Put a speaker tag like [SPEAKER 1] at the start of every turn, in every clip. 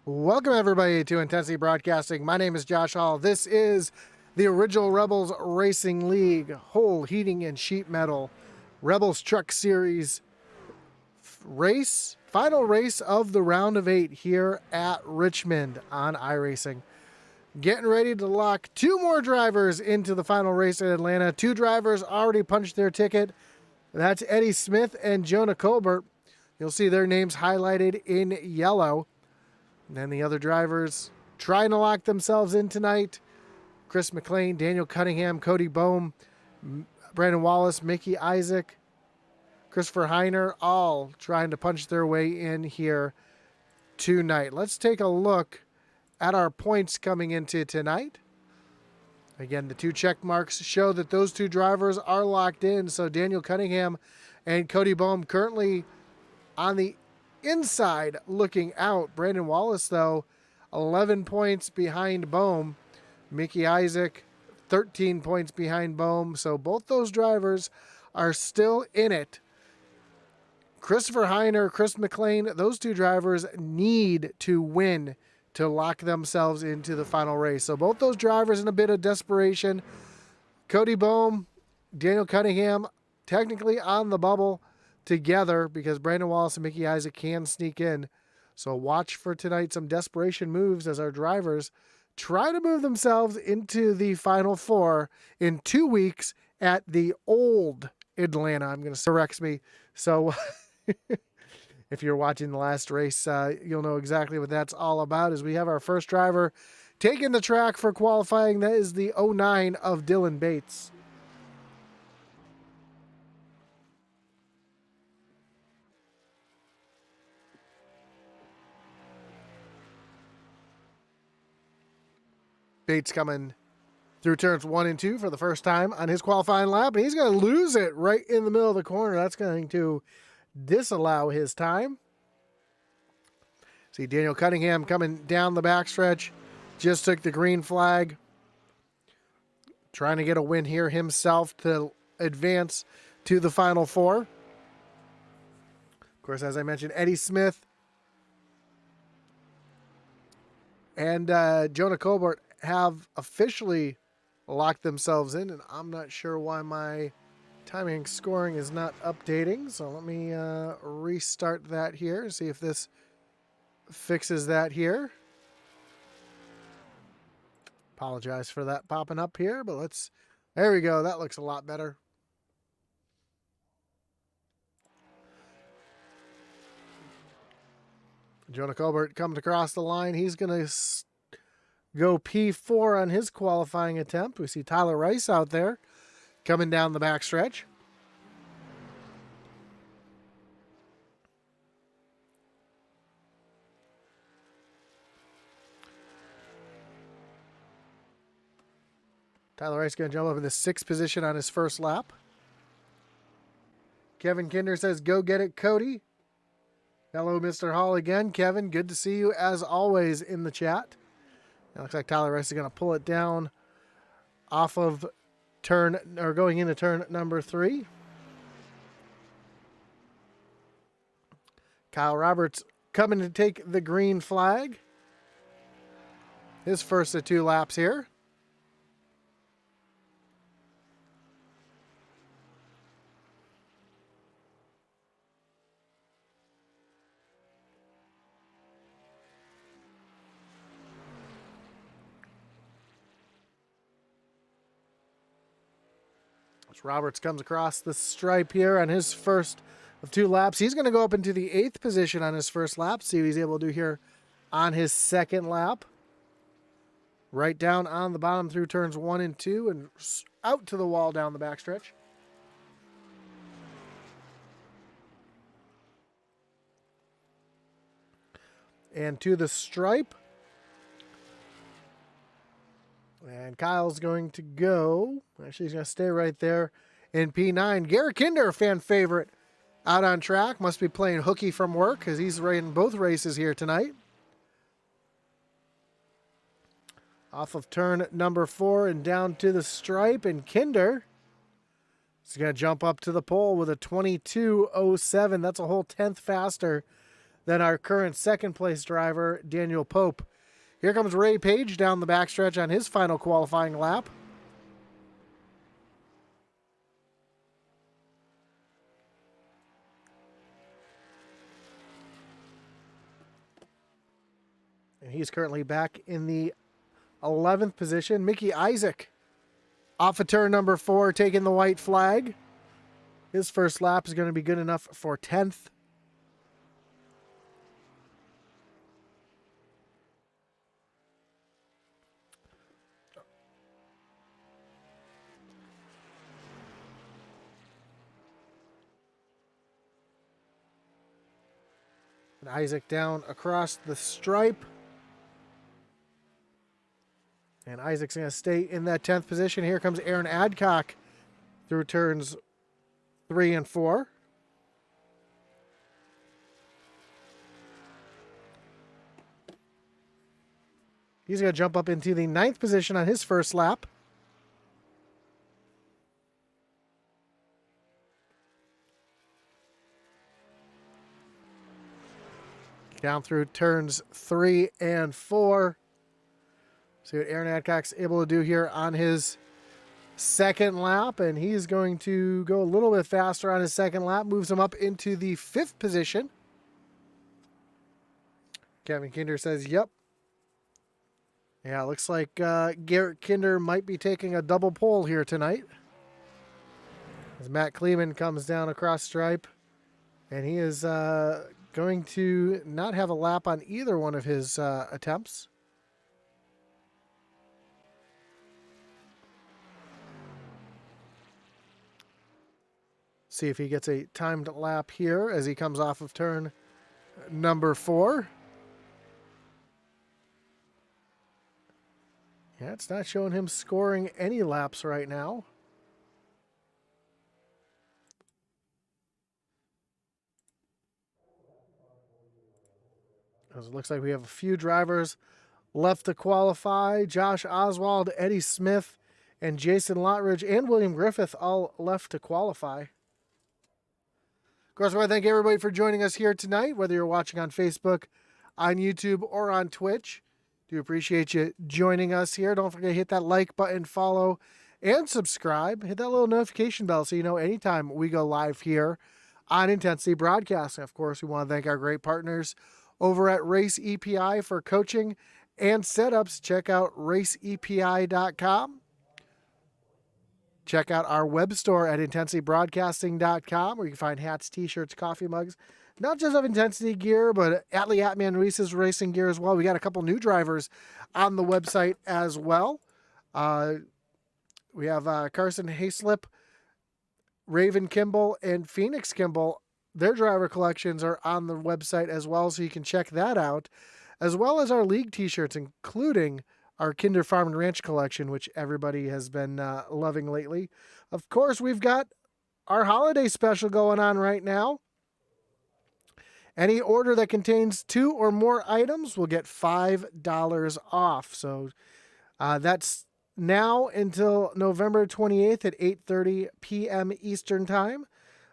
[SPEAKER 1] Welcome, everybody, to Intensity Broadcasting. My name is Josh Holl. This is the Original Rebels Racing League Holl Heating and Sheet Metal Rebels Truck Series race, final race of the round of 8 here at Richmond on iRacing. Getting ready to lock 2 more drivers into the final race in Atlanta. 2 drivers already punched their ticket. That's Eddie Smith and Jonah Colbert. You'll see their names highlighted in yellow. And then the other drivers trying to lock themselves in tonight: Chris McLean, Daniel Cunningham, Cody Bohm, Brandon Wallace, Mickey Isaac, Christopher Heiner, all trying to punch their way in here tonight. Let's take a look at our points coming into tonight. Again, the 2 check marks show that those 2 drivers are locked in. So Daniel Cunningham and Cody Bohm currently on the inside looking out. Brandon Wallace, though, 11 points behind Bohm. Mickey Isaac, 13 points behind Bohm. So both those drivers are still in it. Christopher Heiner, Chris McLean, those 2 drivers need to win to lock themselves into the final race. So both those drivers in a bit of desperation. Cody Bohm, Daniel Cunningham, technically on the bubble together because Brandon Wallace and Mickey Isaac can sneak in. So watch for tonight some desperation moves as our drivers try to move themselves into the final 4 in 2 weeks at the old Atlanta. I'm going to correct me. So if you're watching the last race, you'll know exactly what that's all about. As we have our first driver taking the track for qualifying. That is the 09 of Dylan Bates. Bates coming through turns 1 and 2 for the first time on his qualifying lap, and he's going to lose it right in the middle of the corner. That's going to disallow his time. See Daniel Cunningham coming down the backstretch, just took the green flag, trying to get a win here himself to advance to the final 4. Of course, as I mentioned, Eddie Smith and Jonah Colbert have officially locked themselves in, and I'm not sure why my timing scoring is not updating. So let me restart that here, see if this fixes that here. Apologize for that popping up here, but there we go. That looks a lot better. Jonah Colbert comes across the line. He's going to go P4 on his qualifying attempt. We see Tyler Rice out there coming down the backstretch. Tyler Rice going to jump up in the 6th position on his first lap. Kevin Kinder says, "Go get it, Cody." Hello, Mr. Holl again. Kevin, good to see you as always in the chat. It looks like Tyler Rice is going to pull it down off of going into turn number 3. Kyle Roberts coming to take the green flag. His first of 2 laps here. Roberts comes across the stripe here on his first of 2 laps. He's going to go up into the 8th position on his first lap. See what he's able to do here on his second lap. Right down on the bottom through turns 1 and 2 and out to the wall down the backstretch. And to the stripe. And Kyle's going to go. Actually, he's going to stay right there in P9. Garrett Kinder, fan favorite, out on track. Must be playing hooky from work because he's riding both races here tonight. Off of turn number 4 and down to the stripe. And Kinder is going to jump up to the pole with a 22.07. That's a whole 10th faster than our current second place driver, Daniel Pope. Here comes Ray Page down the backstretch on his final qualifying lap. And he's currently back in the 11th position. Mickey Isaac off of turn number 4, taking the white flag. His first lap is going to be good enough for 10th. And Isaac down across the stripe. And Isaac's going to stay in that 10th position. Here comes Aaron Adcock through turns 3 and 4. He's going to jump up into the 9th position on his first lap. Down through turns 3 and 4. See what Aaron Adcock's able to do here on his second lap, and he's going to go a little bit faster on his second lap, moves him up into the 5th position. Kevin Kinder says, yep. Yeah, looks like Garrett Kinder might be taking a double pole here tonight. As Matt Kleeman comes down across stripe, and he is going to not have a lap on either one of his attempts. See if he gets a timed lap here as he comes off of turn number 4. Yeah, it's not showing him scoring any laps right now. As it looks like we have a few drivers left to qualify. Josh Oswald, Eddie Smith, and Jason Lottridge and William Griffith all left to qualify. Of course, I want to thank everybody for joining us here tonight, whether you're watching on Facebook, on YouTube, or on Twitch. Do appreciate you joining us here. Don't forget to hit that like button, follow, and subscribe. Hit that little notification bell so you know anytime we go live here on Intensity Broadcasting. Of course, we want to thank our great partners over at Race EPI for coaching and setups. Check out raceepi.com. Check out our web store at intensitybroadcasting.com, where you can find hats, t-shirts, coffee mugs, not just of Intensity gear, but Atlee Atman Reese's racing gear as well. We got a couple new drivers on the website as well. We have Carson Hayslip, Raven Kimball, and Phoenix Kimball. Their driver collections are on the website as well, so you can check that out, as well as our league t-shirts, including our Kinder Farm and Ranch collection, which everybody has been loving lately. Of course, we've got our holiday special going on right now. Any order that contains 2 or more items will get $5 off. So that's now until November 28th at 8:30 p.m. Eastern Time.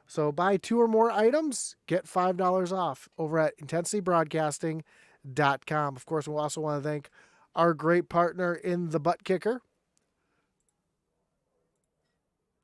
[SPEAKER 1] So buy 2 or more items, get $5 off over at intensitybroadcasting.com. Of course, we also want to thank our great partner in the Butt Kicker.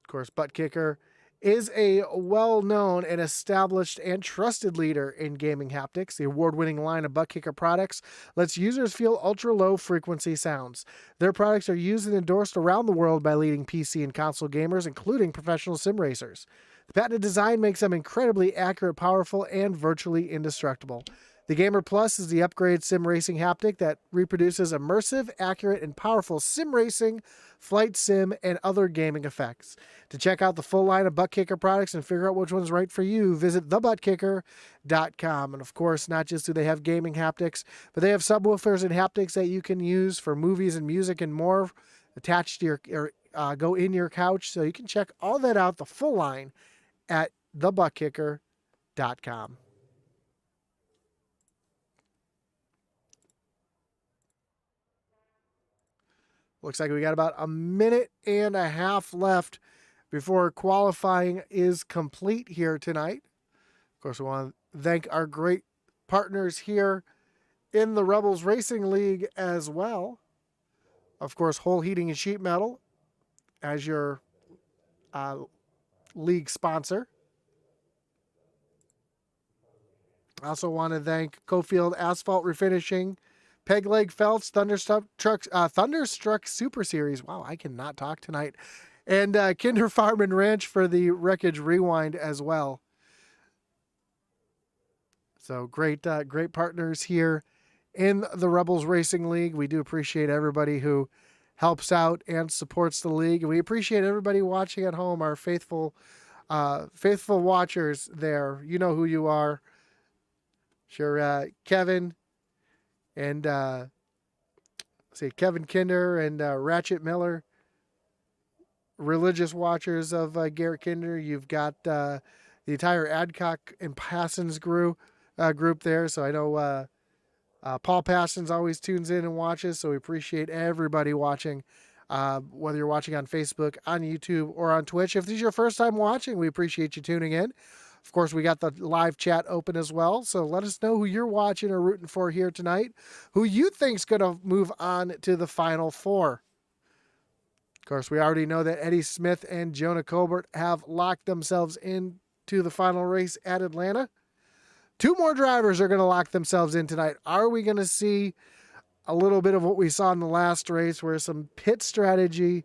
[SPEAKER 1] Of course, Butt Kicker is a well-known and established and trusted leader in gaming haptics. The award-winning line of Butt Kicker products lets users feel ultra-low frequency sounds. Their products are used and endorsed around the world by leading PC and console gamers, including professional sim racers. The patented design makes them incredibly accurate, powerful, and virtually indestructible. The Gamer Plus is the upgrade sim racing haptic that reproduces immersive, accurate, and powerful sim racing, flight sim, and other gaming effects. To check out the full line of Butt Kicker products and figure out which one's right for you, visit thebuttkicker.com. And of course, not just do they have gaming haptics, but they have subwoofers and haptics that you can use for movies and music and more attached to your, go in your couch. So you can check all that out, the full line, at thebuttkicker.com. Looks like we got about a minute and a half left before qualifying is complete here tonight. Of course, we want to thank our great partners here in the Rebels Racing League as well. Of course, Holl Heating and Sheet Metal as your league sponsor. I also want to thank Cofield Asphalt Refinishing, Peg Leg Felts, Thunderstruck Super Series. Wow, I cannot talk tonight. And Kinder Farm and Ranch for the Wreckage Rewind as well. So great partners here in the Rebels Racing League. We do appreciate everybody who helps out and supports the league. And we appreciate everybody watching at home, our faithful watchers there. You know who you are. Sure, Kevin and Kevin Kinder and Ratchet Miller, religious watchers of Garrett Kinder. You've got the entire Adcock and Passons group there. So I know Paul Passons always tunes in and watches. So we appreciate everybody watching, whether you're watching on Facebook, on YouTube, or on Twitch. If this is your first time watching, we appreciate you tuning in. Of course, we got the live chat open as well. So let us know who you're watching or rooting for here tonight, who you think's going to move on to the Final Four. Of course, we already know that Eddie Smith and Jonah Colbert have locked themselves into the final race at Atlanta. 2 more drivers are going to lock themselves in tonight. Are we going to see a little bit of what we saw in the last race, where some pit strategy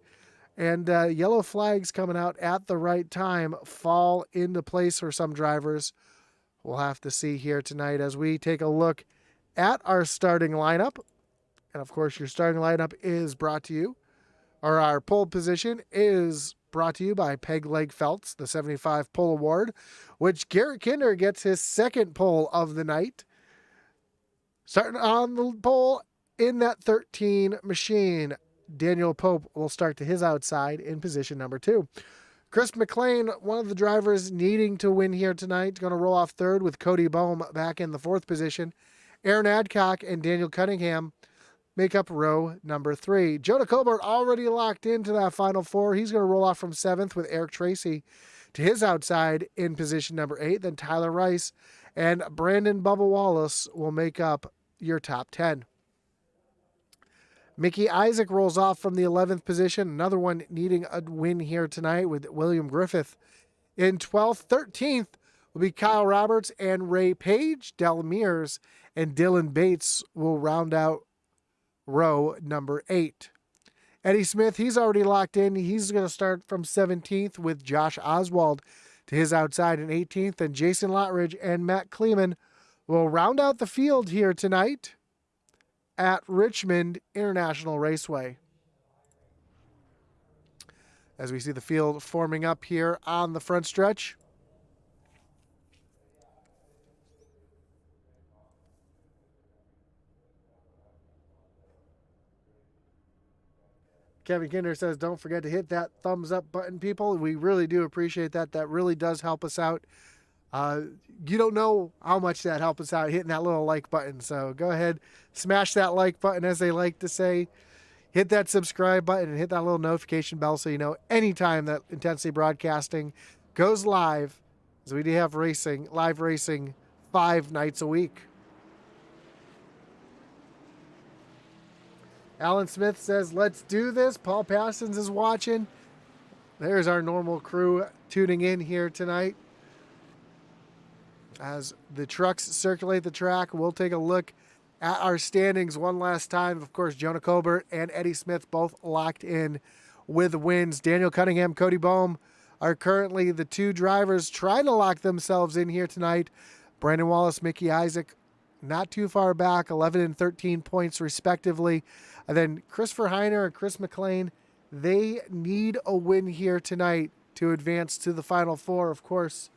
[SPEAKER 1] and yellow flags coming out at the right time fall into place for some drivers? We'll have to see here tonight as we take a look at our starting lineup. And of course, your starting lineup is brought to you, or our pole position is brought to you by Peg Leg Felts, the 75 Pole Award, which Garrett Kinder gets his second pole of the night. Starting on the pole in that 13 machine, Daniel Pope will start to his outside in position number 2. Chris McLean, one of the drivers needing to win here tonight, going to roll off third with Cody Bohm back in the 4th position. Aaron Adcock and Daniel Cunningham make up row number 3. Jonah Colbert already locked into that Final Four. He's going to roll off from 7th with Eric Tracy to his outside in position number 8. Then Tyler Rice and Brandon Bubba Wallace will make up your top 10. Mickey Isaac rolls off from the 11th position. Another one needing a win here tonight with William Griffith in 12th. 13th will be Kyle Roberts and Ray Page. Del Mears and Dylan Bates will round out row number 8. Eddie Smith, he's already locked in. He's going to start from 17th with Josh Oswald to his outside in 18th. And Jason Lottridge and Matt Kleeman will round out the field here tonight at Richmond International Raceway. As we see the field forming up here on the front stretch. Kevin Kinder says, don't forget to hit that thumbs up button, people. We really do appreciate that. That really does help us out. You don't know how much that helps us out hitting that little like button. So go ahead, smash that like button, as they like to say. Hit that subscribe button and hit that little notification bell so you know anytime that Intensity Broadcasting goes live, as we do have live racing 5 nights a week. Alan Smith says, let's do this. Paul Passons is watching. There's our normal crew tuning in here tonight. As the trucks circulate the track, we'll take a look at our standings one last time. Of course, Jonah Colbert and Eddie Smith both locked in with wins. Daniel Cunningham, Cody Bohm are currently the 2 drivers trying to lock themselves in here tonight. Brandon Wallace, Mickey Isaac, not too far back, 11 and 13 points respectively. And then Christopher Heiner and Chris McLean, they need a win here tonight to advance to the Final Four. Of course,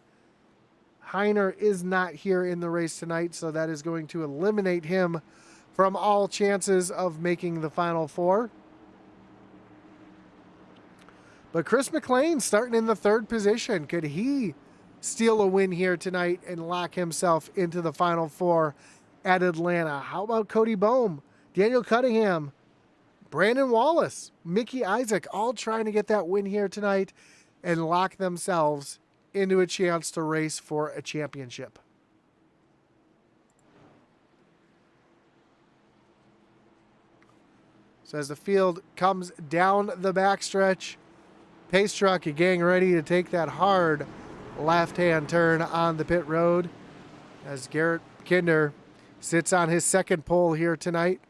[SPEAKER 1] Heiner is not here in the race tonight, so that is going to eliminate him from all chances of making the Final Four. But Chris McLean starting in the 3rd position. Could he steal a win here tonight and lock himself into the Final Four at Atlanta? How about Cody Bohm, Daniel Cunningham, Brandon Wallace, Mickey Isaac, all trying to get that win here tonight and lock themselves into a chance to race for a championship? So as the field comes down the backstretch, pace truck getting ready to take that hard left-hand turn on the pit road as Garrett Kinder sits on his second pole here tonight.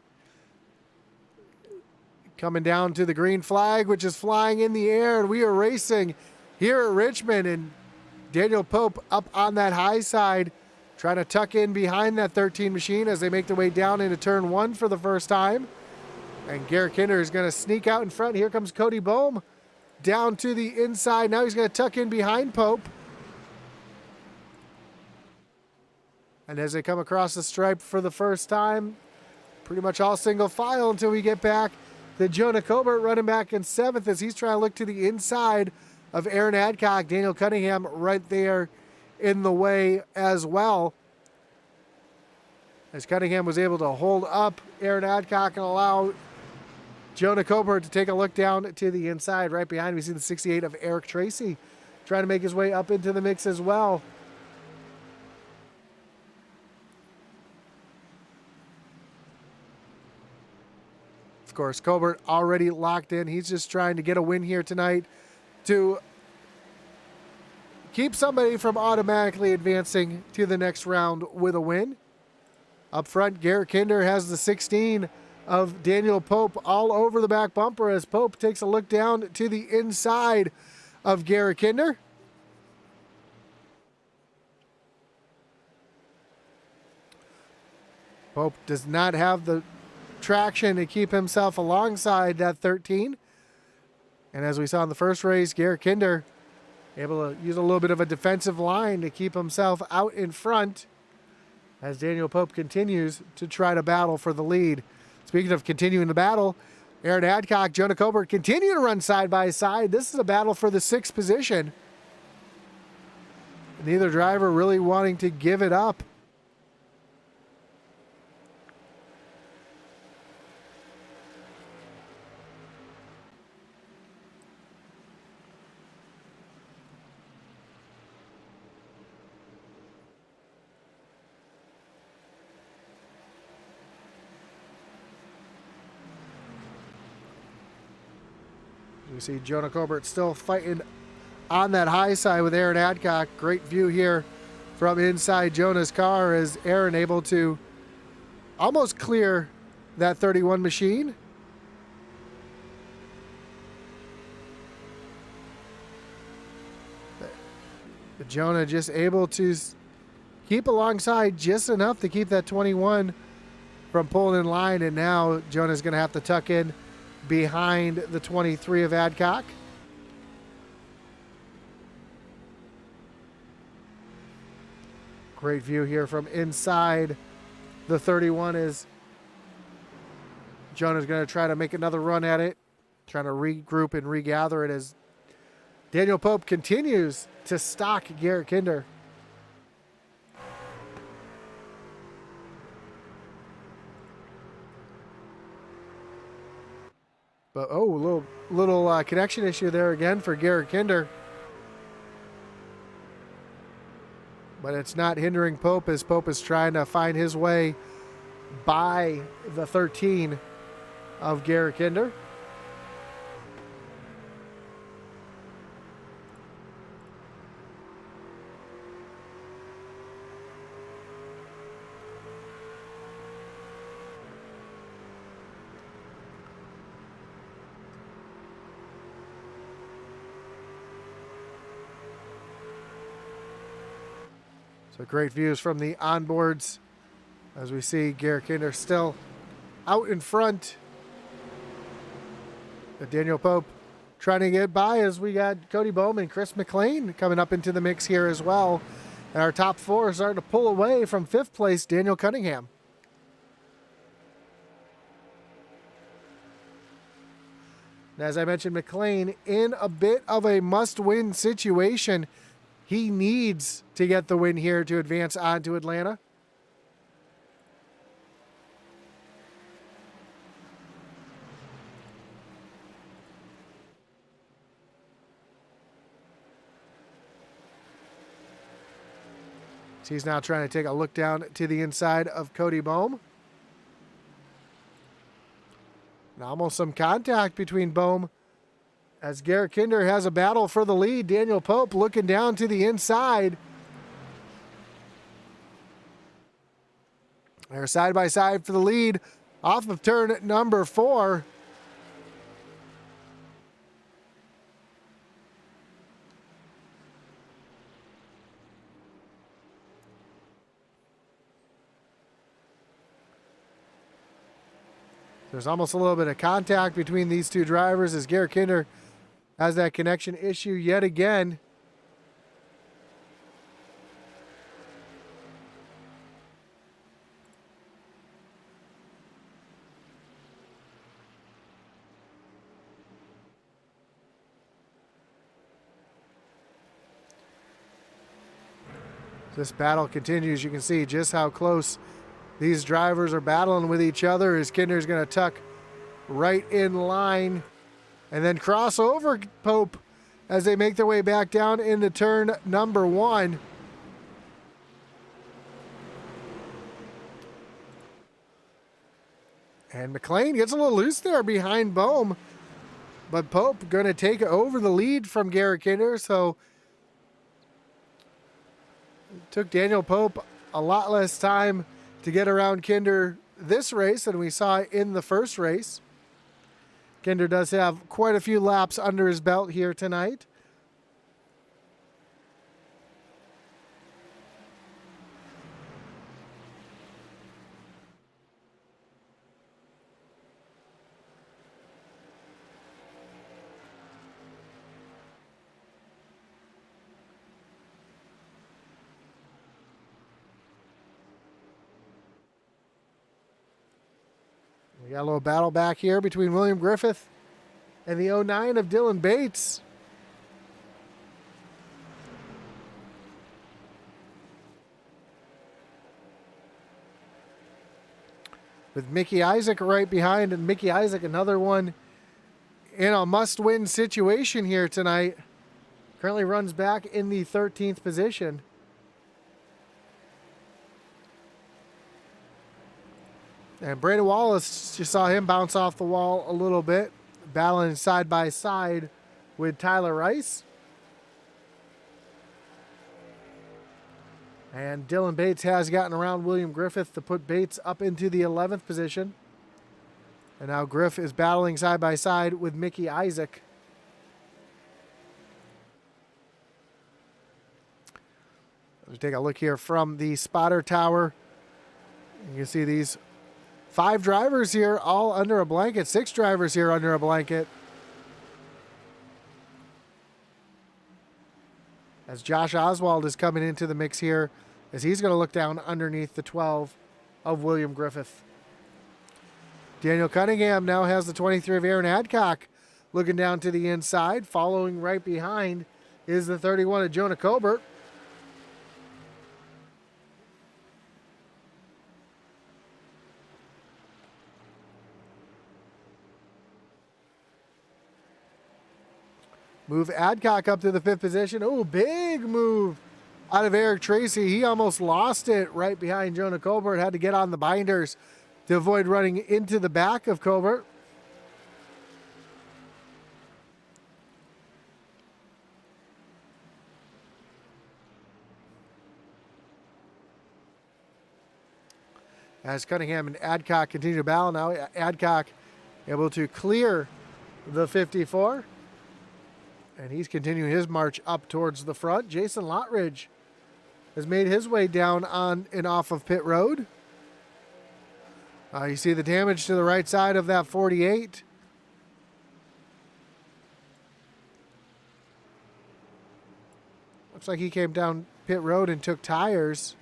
[SPEAKER 1] Coming down to the green flag, which is flying in the air, and we are racing here at Richmond, and Daniel Pope up on that high side, trying to tuck in behind that 13 machine as they make their way down into turn 1 for the first time. And Garrett Kinder is going to sneak out in front. Here comes Cody Boehm down to the inside. Now he's going to tuck in behind Pope. And as they come across the stripe for the first time, pretty much all single file until we get back to Jonah Colbert running back in 7th as he's trying to look to the inside of Aaron Adcock. Daniel Cunningham right there in the way as well, as Cunningham was able to hold up Aaron Adcock and allow Jonah Colbert to take a look down to the inside. Right behind, we see the 68 of Eric Tracy trying to make his way up into the mix as well. Of course, Colbert already locked in. He's just trying to get a win here tonight to keep somebody from automatically advancing to the next round with a win. Up front, Garrett Kinder has the 16 of Daniel Pope all over the back bumper as Pope takes a look down to the inside of Garrett Kinder. Pope does not have the traction to keep himself alongside that 13. And as we saw in the first race, Garrett Kinder able to use a little bit of a defensive line to keep himself out in front as Daniel Pope continues to try to battle for the lead. Speaking of continuing the battle, Aaron Adcock, Jonah Colbert continue to run side by side. This is a battle for the 6th position. Neither driver really wanting to give it up. You see Jonah Colbert still fighting on that high side with Aaron Adcock. Great view here from inside Jonah's car as Aaron able to almost clear that 31 machine. But Jonah just able to keep alongside just enough to keep that 21 from pulling in line, and now Jonah's going to have to tuck in behind the 23 of Adcock. Great view here from inside the 31 as Jonah's going to try to make another run at it, trying to regroup and regather it as Daniel Pope continues to stalk Garrett Kinder. But, oh, little connection issue there again for Garrett Kinder. But it's not hindering Pope as Pope is trying to find his way by the 13 of Garrett Kinder. So great views from the onboards as we see Garrett Kinder still out in front. But Daniel Pope trying to get by as we got Cody Boehm and Chris McLean coming up into the mix here as well. And our top 4 are starting to pull away from 5th place, Daniel Cunningham. And as I mentioned, McLean in a bit of a must-win situation. He needs to get the win here to advance on to Atlanta. So he's now trying to take a look down to the inside of Cody Boehm. And almost some contact between Bohm as Garrett Kinder has a battle for the lead. Daniel Pope looking down to the inside. They're side by side for the lead off of turn number 4. There's almost a little bit of contact between these two drivers as Garrett Kinder has that connection issue yet again. This battle continues. You can see just how close these drivers are battling with each other as Kinder's going to tuck right in line and then cross over Pope as they make their way back down into turn number 1. And McLean gets a little loose there behind Bohm, but Pope going to take over the lead from Garrett Kinder, so it took Daniel Pope a lot less time to get around Kinder this race than we saw in the first race. Kinder does have quite a few laps under his belt here tonight. We got a little battle back here between William Griffith and the 09 of Dylan Bates. With Mickey Isaac right behind, and Mickey Isaac another one in a must-win situation here tonight. Currently runs back in the 13th position. And Brandon Wallace, you saw him bounce off the wall a little bit, battling side by side with Tyler Rice. And Dylan Bates has gotten around William Griffith to put Bates up into the 11th position. And now Griff is battling side by side with Mickey Isaac. Let's take a look here from the spotter tower. You can see these 5 drivers here all under a blanket. 6 drivers here under a blanket. As Josh Oswald is coming into the mix here, as he's going to look down underneath the 12 of William Griffith. Daniel Cunningham now has the 23 of Aaron Adcock looking down to the inside. Following right behind is the 31 of Jonah Colbert. Move Adcock up to the 5th position. Oh, big move out of Eric Tracy. He almost lost it right behind Jonah Colbert. Had to get on the binders to avoid running into the back of Colbert. As Cunningham and Adcock continue to battle now, Adcock able to clear the 54. And he's continuing his march up towards the front. Jason Lottridge has made his way down on and off of pit road. You see the damage to the right side of that 48. Looks like he came down pit road and took tires.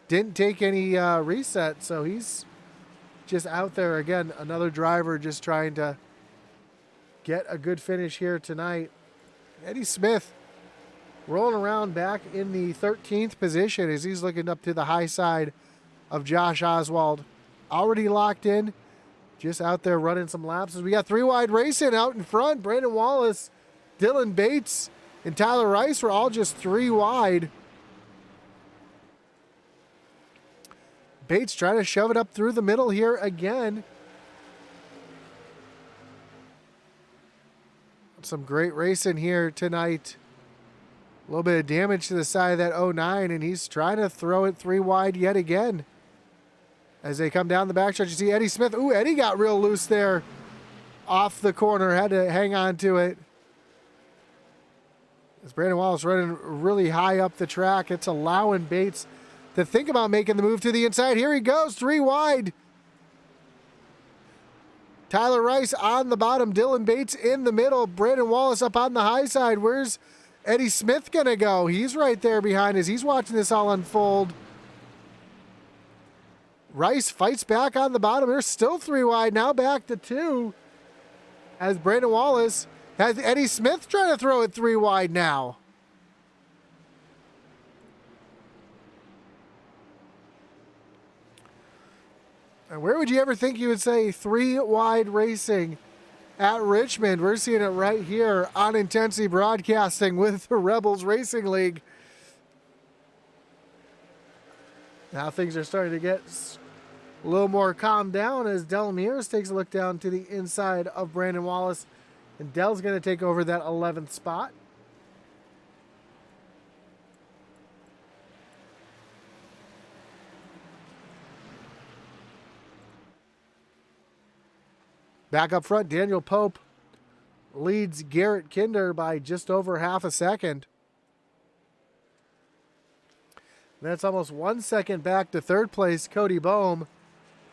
[SPEAKER 1] Didn't take any reset, so he's just out there again. Another driver just trying to get a good finish here tonight. Eddie Smith rolling around back in the 13th position as he's looking up to the high side of Josh Oswald. Already locked in, just out there running some laps. As we got 3 wide racing out in front. Brandon Wallace, Dylan Bates, and Tyler Rice were all just 3 wide. Bates trying to shove it up through the middle here again. some great racing here tonight. A little bit of damage to the side of that 09, and he's trying to throw it 3 wide yet again. As they come down the backstretch, you see Eddie Smith. Ooh, Eddie got real loose there off the corner. Had to hang on to it. As Brandon Wallace running really high up the track, it's allowing Bates to think about making the move to the inside. Here he goes, 3 wide. Tyler Rice on the bottom, Dylan Bates in the middle, Brandon Wallace up on the high side. Where's Eddie Smith going to go? He's right there behind us. He's watching this all unfold. Rice fights back on the bottom. There's still 3 wide, now back to 2. As Brandon Wallace has Eddie Smith trying to throw it 3 wide now. And where would you ever think you would say 3 wide racing at Richmond? We're seeing it right here on Intensity Broadcasting with the Rebels Racing League. Now things are starting to get a little more calmed down as Del Mears takes a look down to the inside of Brandon Wallace. And Dell's going to take over that 11th spot. Back up front, Daniel Pope leads Garrett Kinder by just over half a second. That's almost 1 second back to third place, Cody Bohm.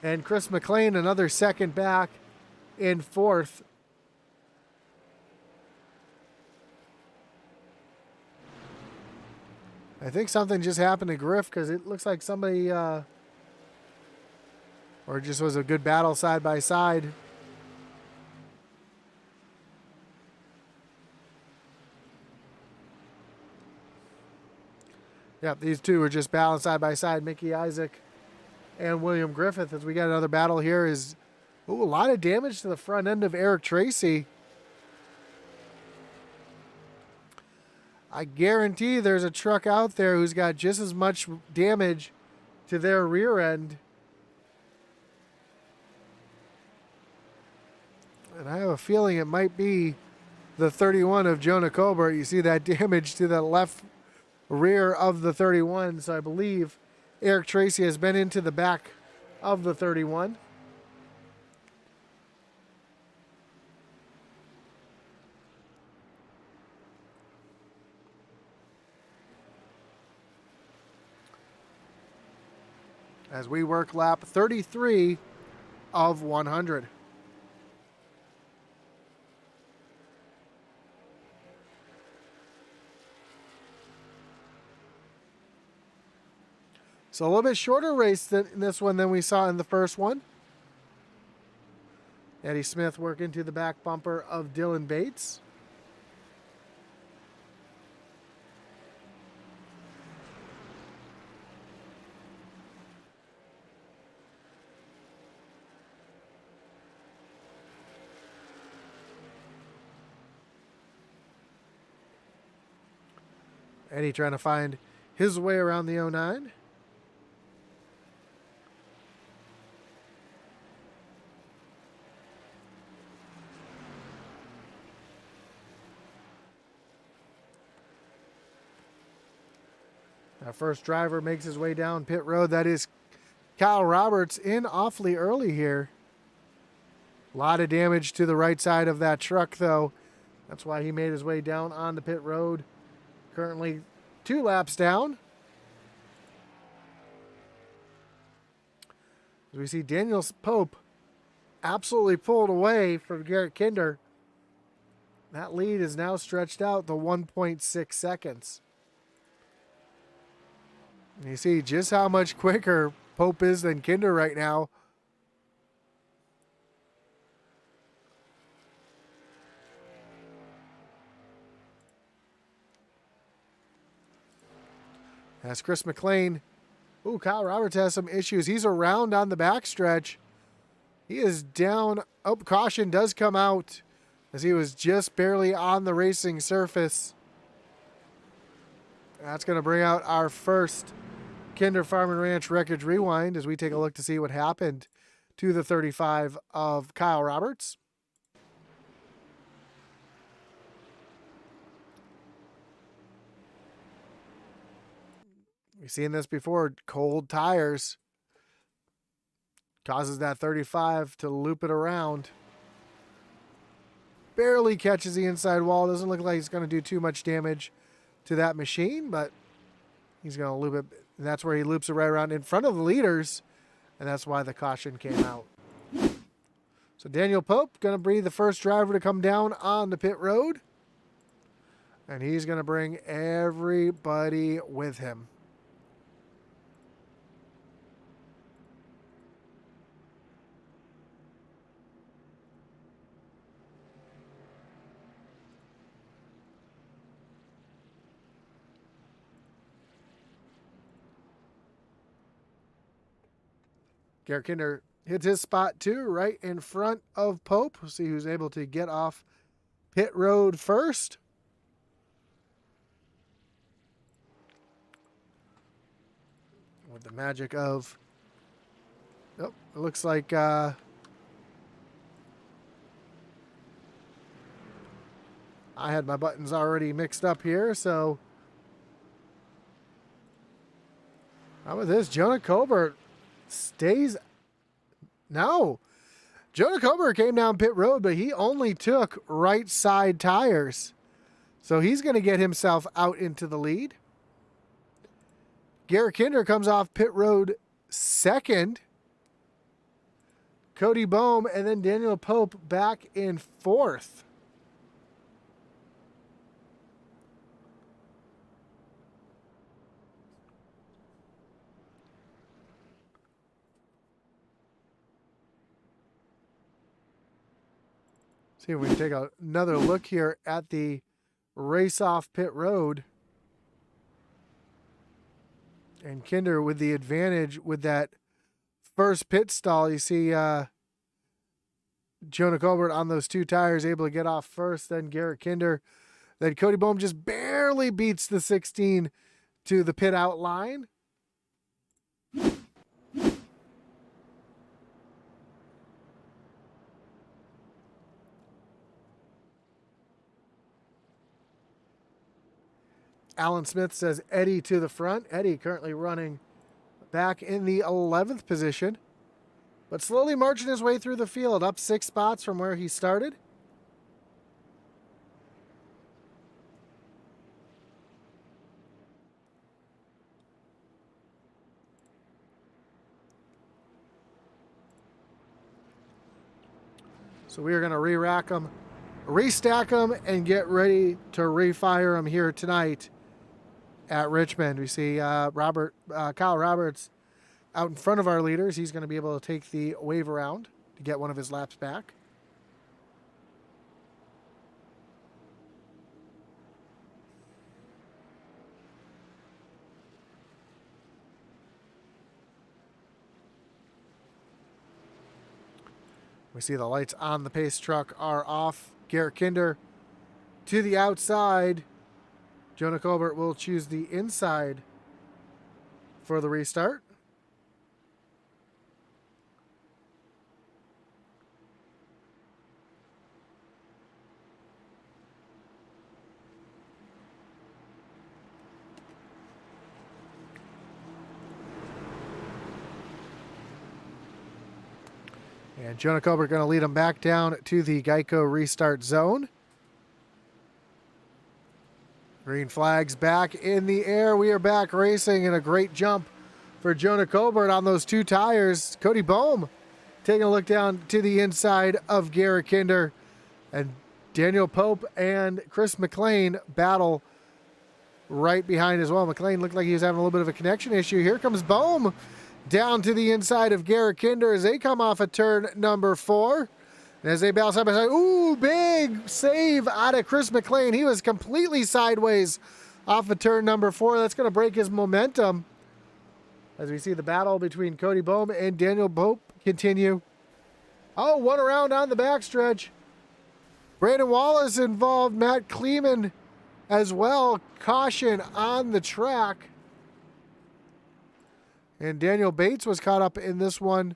[SPEAKER 1] And Chris McLean another second back in fourth. I think something just happened to Griff because it looks like somebody, or it just was a good battle side by side. Yep, these two are just battling side by side, Mickey Isaac and William Griffith. As we got another battle here is a lot of damage to the front end of Eric Tracy. I guarantee there's a truck out there who's got just as much damage to their rear end. And I have a feeling it might be the 31 of Jonah Colbert. You see that damage to the left rear of the 31. So I believe Eric Tracy has been into the back of the 31. As we work lap 33 of 100. So a little bit shorter race than this one than we saw in the first one. Eddie Smith working to the back bumper of Dylan Bates. Eddie trying to find his way around the 09. Our first driver makes his way down pit road. That is Kyle Roberts in awfully early here. A lot of damage to the right side of that truck, though. That's why he made his way down on the pit road. Currently 2 laps down. As we see Daniel Pope absolutely pulled away from Garrett Kinder. That lead is now stretched out to 1.6 seconds. And you see just how much quicker Pope is than Kinder right now. That's Chris McLean. Ooh, Kyle Roberts has some issues. He's around on the backstretch. He is down. Oh, caution does come out as he was just barely on the racing surface. That's going to bring out our first Kinder Farm and Ranch Wreckage Rewind as we take a look to see what happened to the 35 of Kyle Roberts. We've seen this before. Cold tires causes that 35 to loop it around. Barely catches the inside wall. Doesn't look like he's going to do too much damage to that machine, but he's going to loop it. And that's where he loops it right around in front of the leaders, and that's why the caution came out. So Daniel Pope going to be the first driver to come down on the pit road, and he's going to bring everybody with him. Garrett Kinder hits his spot too, right in front of Pope. We'll see who's able to get off pit road first. With the magic of, oh, it looks like I had my buttons already mixed up here, so how about this? Jonah Colbert stays. No, Jonah Colbert came down pit road, but he only took right side tires, so he's going to get himself out into the lead. Garrett Kinder comes off pit road second. Cody Bohm and then Daniel Pope back in fourth. See if we can take another look here at the race off pit road. And Kinder with the advantage with that first pit stall. You see Jonah Colbert on those two tires able to get off first, then Garrett Kinder. Then Cody Bohm just barely beats the 16 to the pit out line. Alan Smith says Eddie to the front. Eddie currently running back in the 11th position, but slowly marching his way through the field, up 6 spots from where he started. So we are going to re-rack them, restack them, and get ready to refire them here tonight at Richmond. We see Kyle Roberts out in front of our leaders. He's going to be able to take the wave around to get one of his laps back. We see the lights on the pace truck are off. Garrett Kinder to the outside. Jonah Colbert will choose the inside for the restart. And Jonah Colbert going to lead him back down to the Geico restart zone. Green flags back in the air. We are back racing, and a great jump for Jonah Colbert on those two tires. Cody Bohm taking a look down to the inside of Garrett Kinder. And Daniel Pope and Chris McLean battle right behind as well. McLean looked like he was having a little bit of a connection issue. Here comes Bohm down to the inside of Garrett Kinder as they come off of turn number 4. And as they battle side by side, ooh, big save out of Chris McLean. He was completely sideways off of turn number 4. That's going to break his momentum. As we see the battle between Cody Bohm and Daniel Pope continue. Oh, one around on the backstretch. Brandon Wallace involved, Matt Kleeman as well. Caution on the track. And Daniel Bates was caught up in this one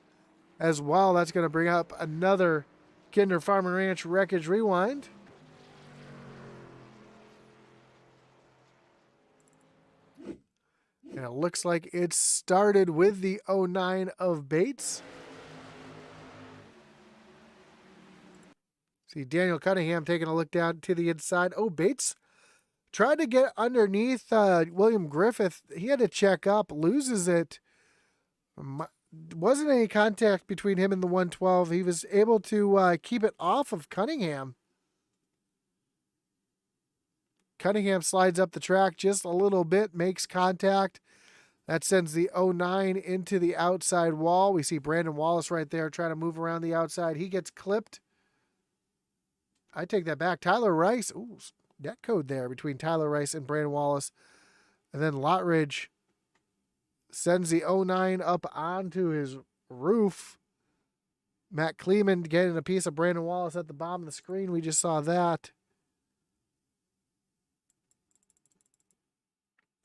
[SPEAKER 1] as well. That's going to bring up another Kinder Farm and Ranch Wreckage Rewind. And And it looks like it started with the 09 of Bates. See Daniel Cunningham taking a look down to the inside. Oh, Bates tried to get underneath William Griffith. He had to check up, loses it. Wasn't any contact between him and the 112. He was able to keep it off of Cunningham. Cunningham slides up the track just a little bit, makes contact. That sends the 09 into the outside wall. We see Brandon Wallace right there trying to move around the outside. He gets clipped. I take that back. Tyler Rice. Ooh, net code there between Tyler Rice and Brandon Wallace. And then Lottridge sends the 09 up onto his roof. Matt Kleeman getting a piece of Brandon Wallace at the bottom of the screen. We just saw that.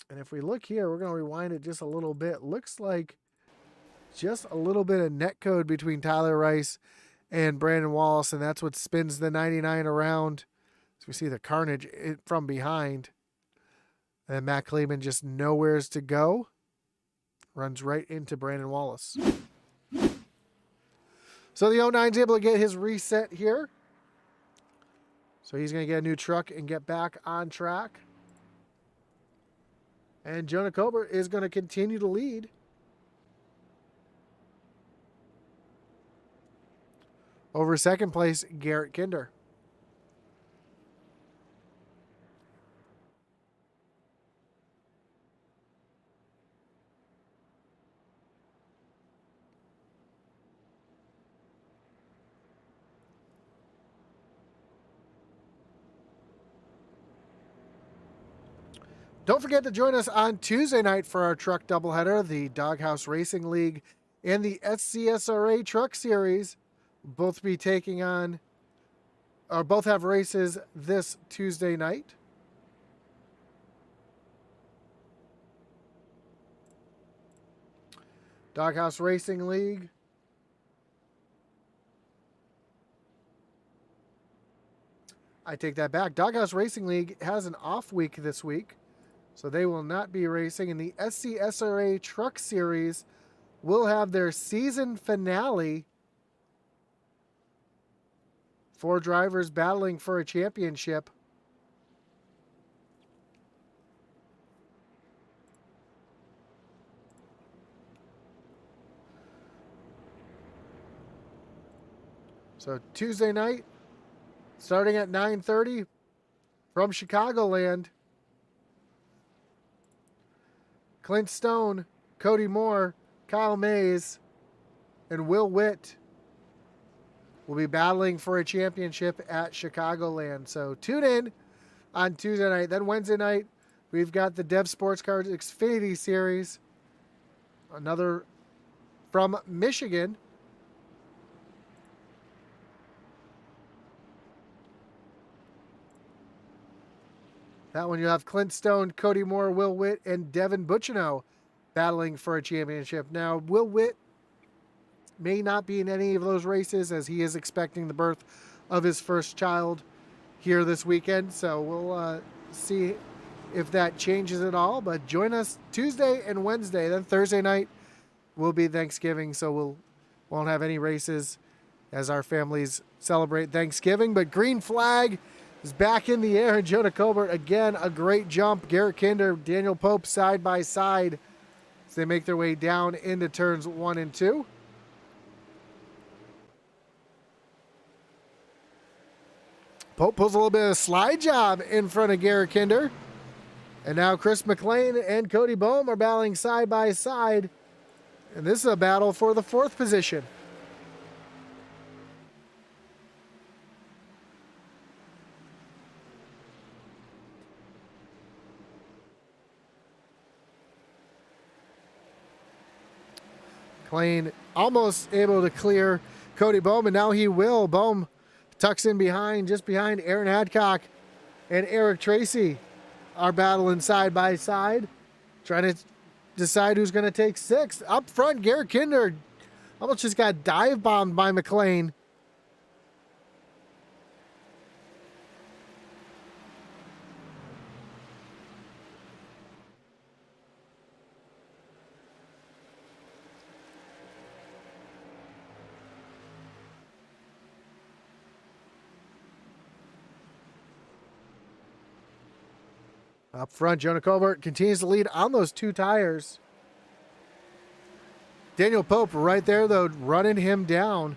[SPEAKER 1] And if we look here, we're going to rewind it just a little bit. Looks like just a little bit of net code between Tyler Rice and Brandon Wallace, and that's what spins the 99 around. So we see the carnage from behind. And Matt Kleeman just nowheres to go. Runs right into Brandon Wallace. So the 09's able to get his reset here. So he's going to get a new truck and get back on track. And Jonah Colbert is going to continue to lead. Over second place, Garrett Kinder. Don't forget to join us on Tuesday night for our truck doubleheader, the Doghouse Racing League and the SCSRA Truck Series. Both be taking on, or both have races this Tuesday night. Doghouse Racing League. I take that back. Doghouse Racing League has an off week this week, so they will not be racing. And the SCSRA Truck Series will have their season finale. 4 drivers battling for a championship. So Tuesday night, starting at 9:30 from Chicagoland. Clint Stone, Cody Moore, Kyle Mays, and Will Witt will be battling for a championship at Chicagoland. So tune in on Tuesday night. Then Wednesday night, we've got the Dev Sports Cars Xfinity Series. Another from Michigan. That one you have Clint Stone, Cody Moore, Will Witt, and Devin Bucciano battling for a championship. Now, Will Witt may not be in any of those races as he is expecting the birth of his first child here this weekend. So we'll see if that changes at all. But join us Tuesday and Wednesday. Then Thursday night will be Thanksgiving, so won't have any races as our families celebrate Thanksgiving. But green flag is back in the air, and Jonah Colbert, again, a great jump. Garrett Kinder, Daniel Pope side by side as they make their way down into turns 1 and 2. Pope pulls a little bit of a slide job in front of Garrett Kinder. And now Chris McLean and Cody Boehm are battling side by side. And this is a battle for the 4th position. McLean almost able to clear Cody Boehm, and now he will. Boehm tucks in behind, just behind Aaron Hadcock and Eric Tracy are battling side by side, trying to decide who's going to take 6th. Up front, Garrett Kinder almost just got dive bombed by McLean. Up front, Jonah Colbert continues to lead on those 2 tires. Daniel Pope right there, though, running him down.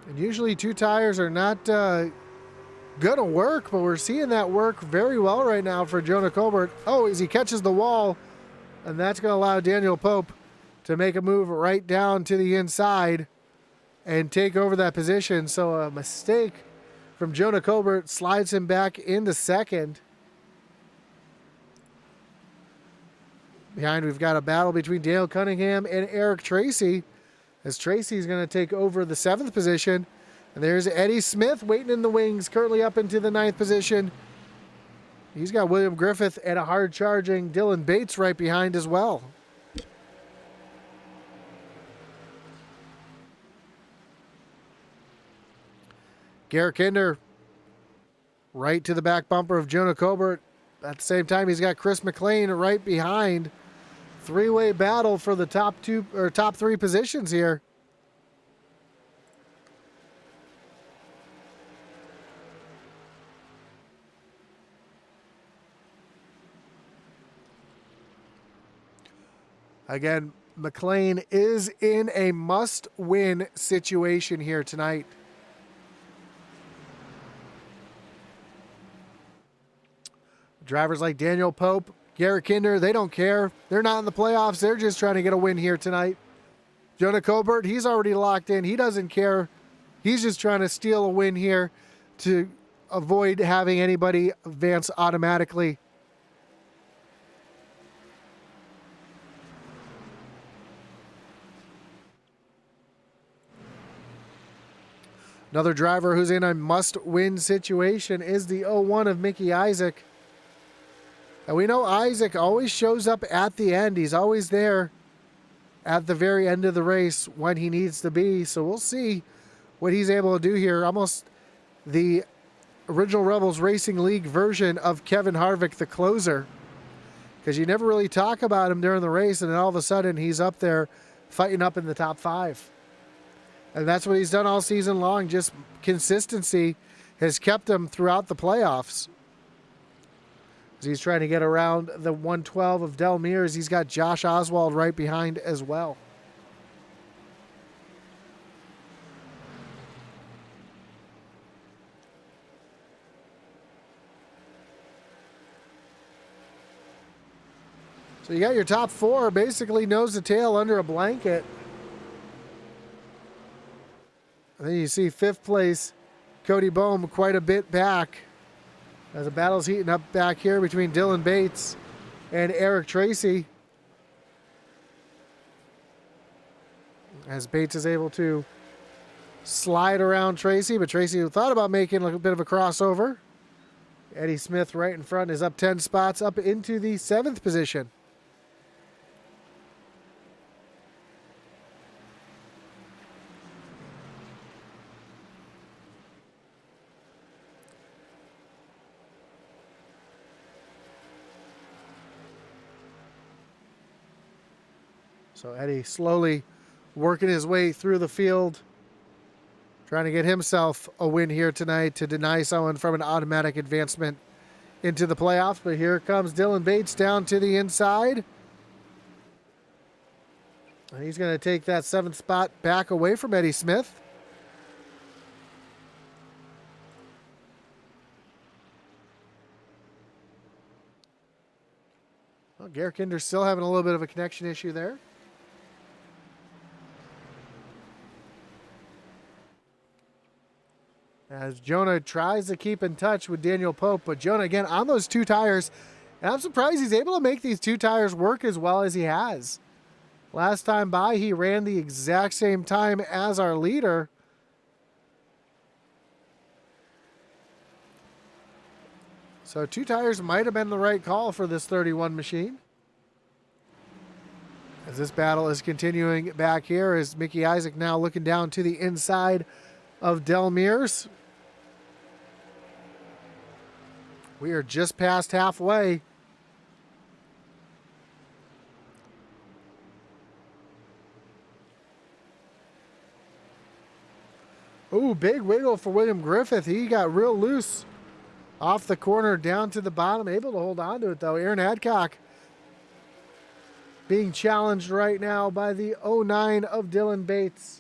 [SPEAKER 1] And usually 2 tires are not going to work, but we're seeing that work very well right now for Jonah Colbert. Oh, as he catches the wall, and that's going to allow Daniel Pope to make a move right down to the inside and take over that position. So a mistake from Jonah Colbert slides him back into second. Behind, we've got a battle between Dale Cunningham and Eric Tracy, as Tracy's going to take over the 7th position. And there's Eddie Smith waiting in the wings, currently up into the 9th position. He's got William Griffith and a hard-charging Dylan Bates right behind as well. Garrett Kinder right to the back bumper of Jonah Colbert. At the same time, he's got Chris McLean right behind. 3-way battle for the top 3 positions here. Again, McLean is in a must-win situation here tonight. Drivers like Daniel Pope, Garrett Kinder, they don't care. They're not in the playoffs. They're just trying to get a win here tonight. Jonah Colbert, he's already locked in. He doesn't care. He's just trying to steal a win here to avoid having anybody advance automatically. Another driver who's in a must-win situation is the 01 of Mickey Isaac. And we know Isaac always shows up at the end. He's always there at the very end of the race when he needs to be. So we'll see what he's able to do here. Almost the original Rebels Racing League version of Kevin Harvick, the closer. Because you never really talk about him during the race, and then all of a sudden he's up there fighting up in the top 5. And that's what he's done all season long. Just consistency has kept him throughout the playoffs. As he's trying to get around the 112 of Del Mears, he's got Josh Oswald right behind as well. So you got your top 4 basically nose to tail under a blanket. And then you see 5th place, Cody Bohm, quite a bit back. As the battle's heating up back here between Dylan Bates and Eric Tracy. As Bates is able to slide around Tracy, but Tracy thought about making a bit of a crossover. Eddie Smith right in front is up 10 spots, up into the 7th position. So Eddie slowly working his way through the field, trying to get himself a win here tonight to deny someone from an automatic advancement into the playoffs. But here comes Dylan Bates down to the inside. And he's going to take that 7th spot back away from Eddie Smith. Well, Garrett Kinder's still having a little bit of a connection issue there. As Jonah tries to keep in touch with Daniel Pope, but Jonah again on those 2 tires. And I'm surprised he's able to make these 2 tires work as well as he has. Last time by, he ran the exact same time as our leader. So 2 tires might have been the right call for this 31 machine. As this battle is continuing back here, as Mickey Isaac now looking down to the inside of Del Mears. We are just past halfway. Ooh, big wiggle for William Griffith. He got real loose off the corner down to the bottom. Able to hold on to it, though. Aaron Adcock being challenged right now by the 09 of Dylan Bates.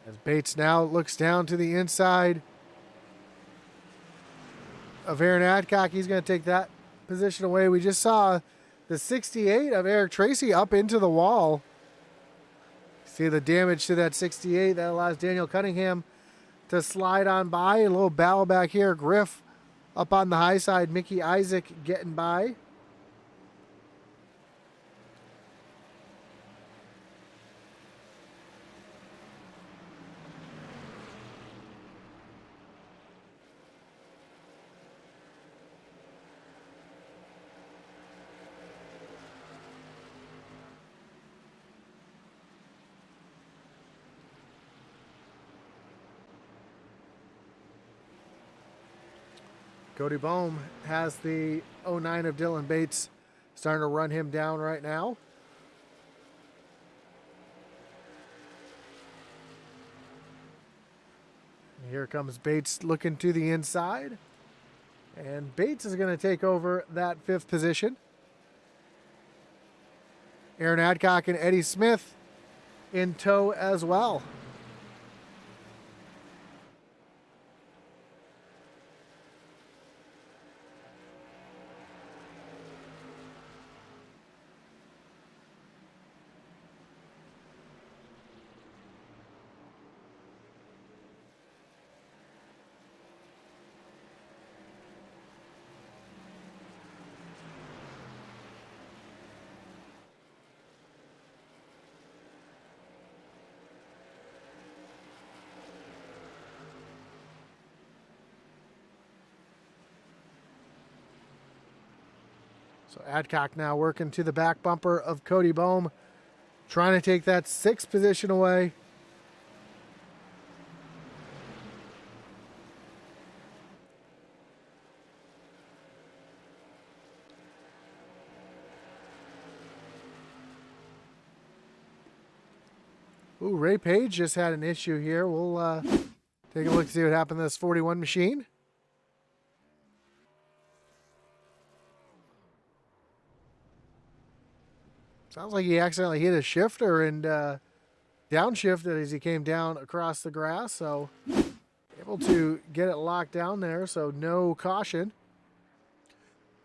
[SPEAKER 1] As Bates now looks down to the inside of Aaron Adcock, he's going to take that position away. We just saw the 68 of Eric Tracy up into the wall. See the damage to that 68. That allows Daniel Cunningham to slide on by. A little battle back here. Griff up on the high side. Mickey Isaac getting by. Cody Bohm has the 09 of Dylan Bates, starting to run him down right now. Here comes Bates looking to the inside. And Bates is going to take over that 5th position. Aaron Adcock and Eddie Smith in tow as well. So Adcock now working to the back bumper of Cody Bohm, trying to take that 6th position away. Ooh, Ray Page just had an issue here. We'll take a look to see what happened to this 41 machine. Sounds like he accidentally hit a shifter and downshifted as he came down across the grass. So able to get it locked down there. So no caution.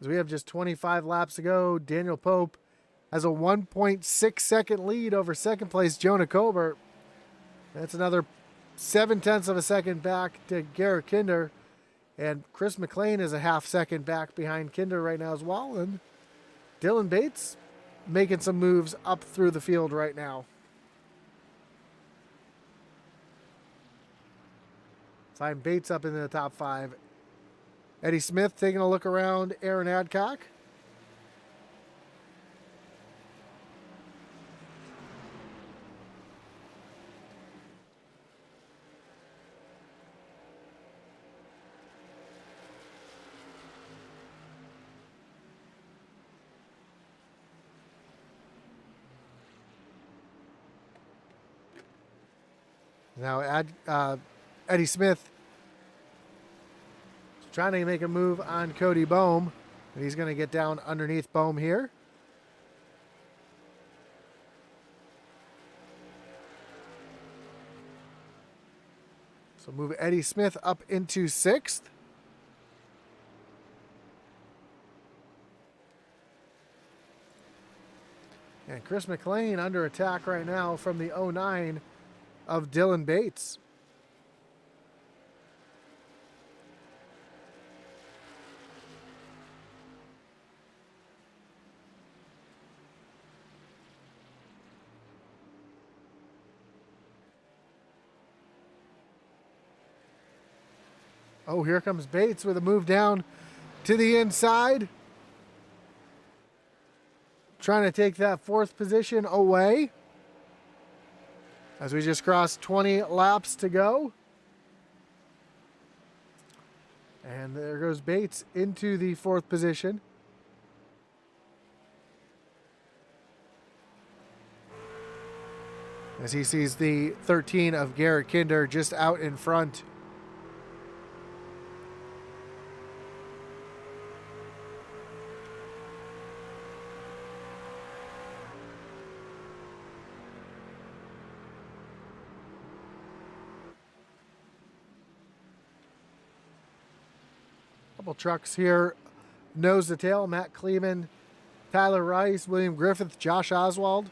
[SPEAKER 1] As we have just 25 laps to go, Daniel Pope has a 1.6 second lead over second place Jonah Colbert. That's another 0.7 of a second back to Garrett Kinder. And Chris McLean is a half second back behind Kinder right now as well. And Dylan Bates making some moves up through the field right now. Find Bates up into the top 5. Eddie Smith taking a look around Aaron Adcock. Now Eddie Smith is trying to make a move on Cody Bohm. And he's going to get down underneath Bohm here. So move Eddie Smith up into 6th. And Chris McLean under attack right now from the 09 of Dylan Bates. Oh, here comes Bates with a move down to the inside. Trying to take that fourth position away. As we just crossed 20 laps to go. And there goes Bates into the fourth position. As he sees the 13 of Garrett Kinder just out in front. Couple trucks here, nose to tail. Matt Kleeman, Tyler Rice, William Griffith, Josh Oswald,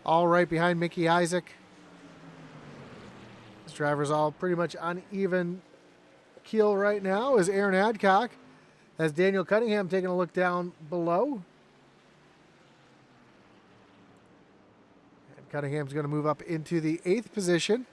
[SPEAKER 1] all right behind Mickey Isaac. This driver's all pretty much on even keel right now is Aaron Adcock. As Daniel Cunningham taking a look down below. And Cunningham's going to move up into the 8th position.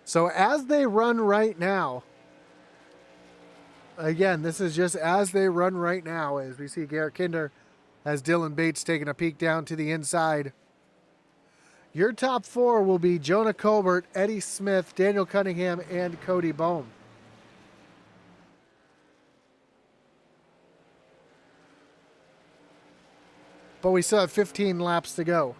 [SPEAKER 1] So as they run right now, again, this is just as they run right now, as we see Garrett Kinder as Dylan Bates taking a peek down to the inside. Your top 4 will be Jonah Colbert, Eddie Smith, Daniel Cunningham, and Cody Bohm. But we still have 15 laps to go.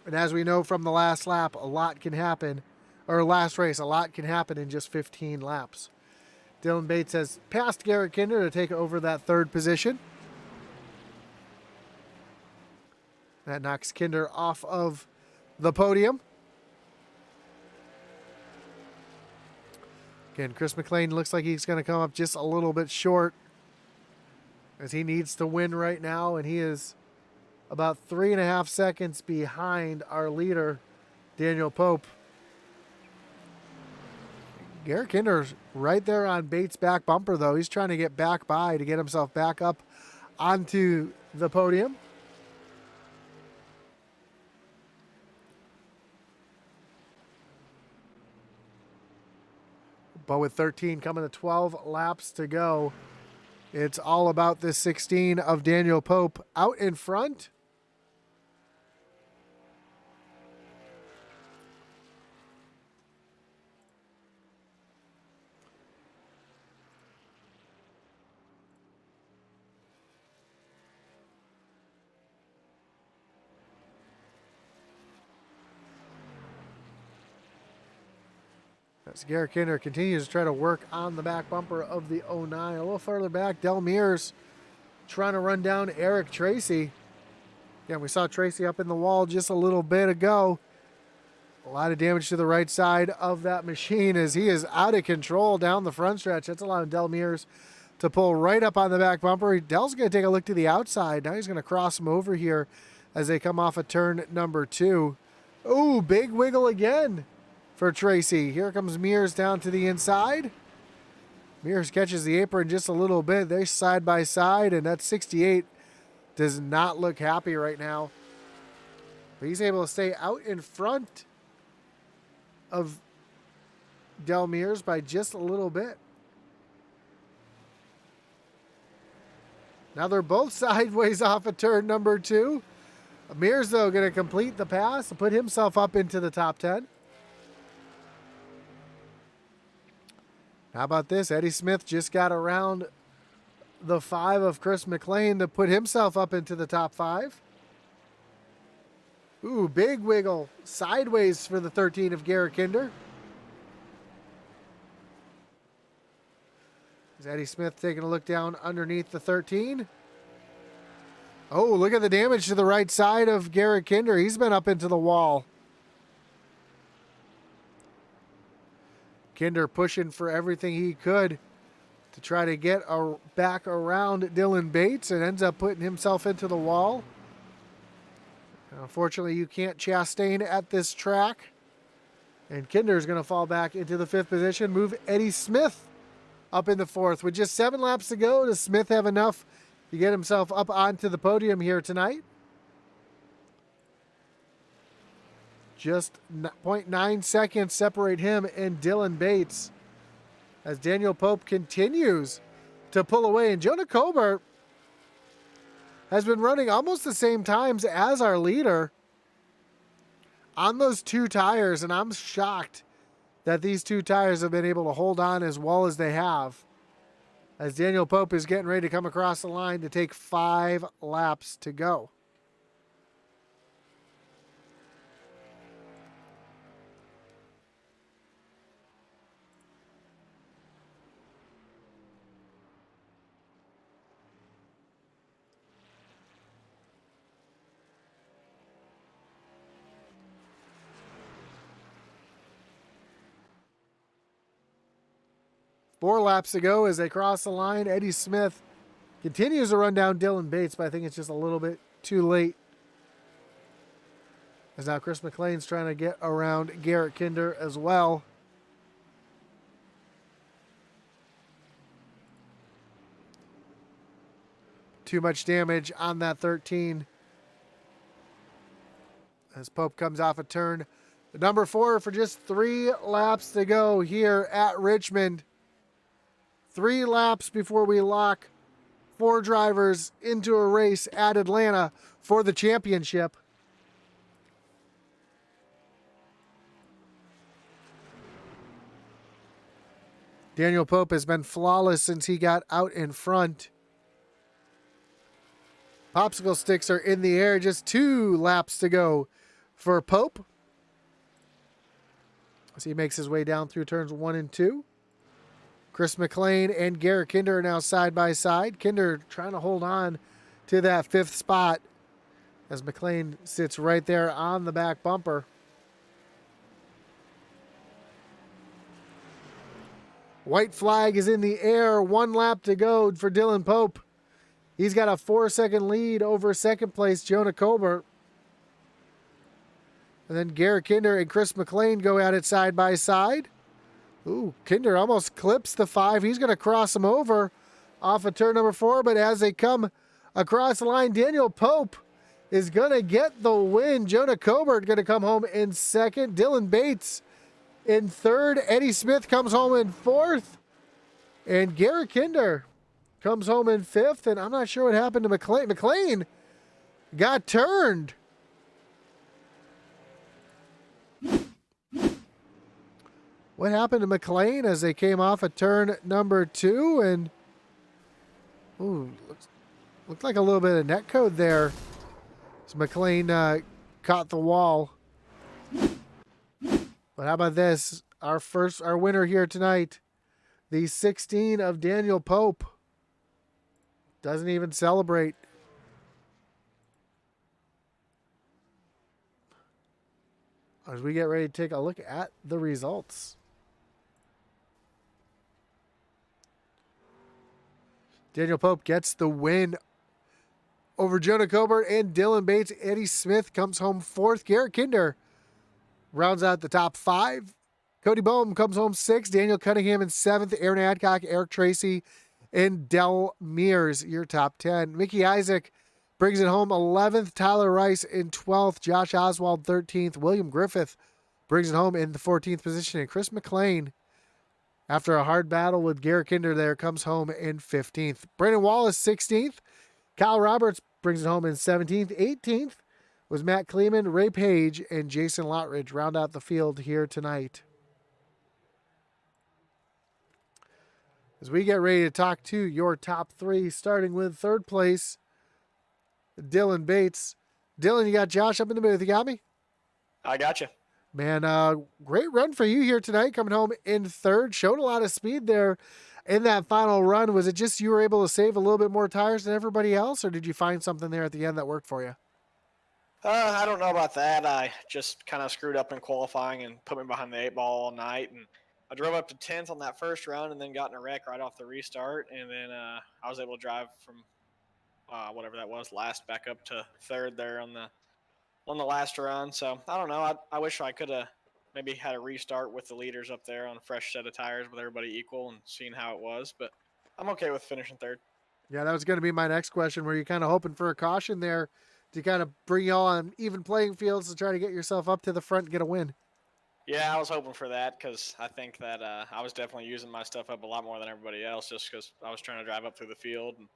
[SPEAKER 1] And as we know from the last lap, a lot can happen, or last race, a lot can happen in just 15 laps. Dylan Bates has passed Garrett Kinder to take over that 3rd position. That knocks Kinder off of the podium. Again, Chris McLean looks like he's going to come up just a little bit short as he needs to win right now, and he is about 3.5 seconds behind our leader, Daniel Pope. Garrett Kinder's right there on Bates' back bumper, though. He's trying to get back by to get himself back up onto the podium. But with 13 coming to 12 laps to go, it's all about this 16 of Daniel Pope out in front. As Garrett Kinder continues to try to work on the back bumper of the 09. A little further back, Del Mears trying to run down Eric Tracy. Yeah, we saw Tracy up in the wall just a little bit ago. A lot of damage to the right side of that machine as he is out of control down the front stretch. That's allowing Del Mears to pull right up on the back bumper. Del's going to take a look to the outside. Now he's going to cross him over here as they come off of turn number 2. Ooh, big wiggle again for Tracy. Here comes Mears down to the inside. Mears catches the apron just a little bit. They're side by side, and that 68 does not look happy right now. But he's able to stay out in front of Del Mears by just a little bit. Now they're both sideways off of turn number 2. Mears, though, going to complete the pass and put himself up into the top 10. How about this? Eddie Smith just got around the 5 of Chris McLean to put himself up into the top 5. Ooh, big wiggle sideways for the 13 of Garrett Kinder. Is Eddie Smith taking a look down underneath the 13? Oh, look at the damage to the right side of Garrett Kinder. He's been up into the wall. Kinder pushing for everything he could to try to get back around Dylan Bates, and ends up putting himself into the wall. Unfortunately, you can't Chastain at this track. And Kinder's going to fall back into the 5th position, move Eddie Smith up in the 4th. With just 7 laps to go, does Smith have enough to get himself up onto the podium here tonight? Just 0.9 seconds separate him and Dylan Bates as Daniel Pope continues to pull away. And Jonah Colbert has been running almost the same times as our leader on those 2 tires, and I'm shocked that these 2 tires have been able to hold on as well as they have, as Daniel Pope is getting ready to come across the line to take 5 laps to go. Four laps to go as they cross the line. Eddie Smith continues to run down Dylan Bates, but I think it's just a little bit too late. As now Chris McLean's trying to get around Garrett Kinder as well. Too much damage on that 13. As Pope comes off a turn. The number 4 for just 3 laps to go here at Richmond. 3 laps before we lock 4 drivers into a race at Atlanta for the championship. Daniel Pope has been flawless since he got out in front. Popsicle sticks are in the air. Just 2 laps to go for Pope as he makes his way down through turns 1 and 2. Chris McLean and Garrett Kinder are now side by side. Kinder trying to hold on to that 5th spot as McLean sits right there on the back bumper. White flag is in the air. 1 lap to go for Dylan Pope. He's got a 4-second lead over 2nd place Jonah Colbert. And then Garrett Kinder and Chris McLean go at it side by side. Ooh, Kinder almost clips the 5. He's going to cross him over off of turn number 4. But as they come across the line, Daniel Pope is going to get the win. Jonah Colbert going to come home in 2nd. Dylan Bates in 3rd. Eddie Smith comes home in 4th. And Garrett Kinder comes home in 5th. And I'm not sure what happened to McLean. McLean got turned. What happened to McLean as they came off of turn number 2? And ooh, looked like a little bit of net code there. So McLean caught the wall. But how about this? Our winner here tonight, the 16 of Daniel Pope. Doesn't even celebrate. As we get ready to take a look at the results. Daniel Pope gets the win over Jonah Colbert and Dylan Bates. Eddie Smith comes home 4th. Garrett Kinder rounds out the top 5. Cody Boehm comes home 6th. Daniel Cunningham in 7th. Aaron Adcock, Eric Tracy, and Del Mears, your top 10. Mickey Isaac brings it home 11th. Tyler Rice in 12th. Josh Oswald 13th. William Griffith brings it home in the 14th position. And Chris McLean, after a hard battle with Garrett Kinder there, comes home in 15th. Brandon Wallace 16th. Kyle Roberts brings it home in 17th. 18th was Matt Kleeman, Ray Page, and Jason Lottridge round out the field here tonight. As we get ready to talk to your top 3, starting with 3rd place, Dylan Bates. Dylan, you got Josh up in the booth. You got me?
[SPEAKER 2] I got you.
[SPEAKER 1] Man, great run for you here tonight, coming home in 3rd. Showed a lot of speed there in that final run. Was it just you were able to save a little bit more tires than everybody else, or did you find something there at the end that worked for you?
[SPEAKER 2] I don't know about that. I just kind of screwed up in qualifying and put me behind the 8 ball all night. And I drove up to 10th on that first run and then got in a wreck right off the restart. And then I was able to drive from whatever that was last back up to third there on the last run. So I don't know. I wish I could have maybe had a restart with the leaders up there on a fresh set of tires with everybody equal and seeing how it was. But I'm okay with finishing third.
[SPEAKER 1] Yeah, that was going to be my next question. Were you kind of hoping for a caution there to kind of bring you all on even playing fields to try to get yourself up to the front and get a win?
[SPEAKER 2] Yeah, I was hoping for that because I think that I was definitely using my stuff up a lot more than everybody else just because I was trying to drive up through the field. And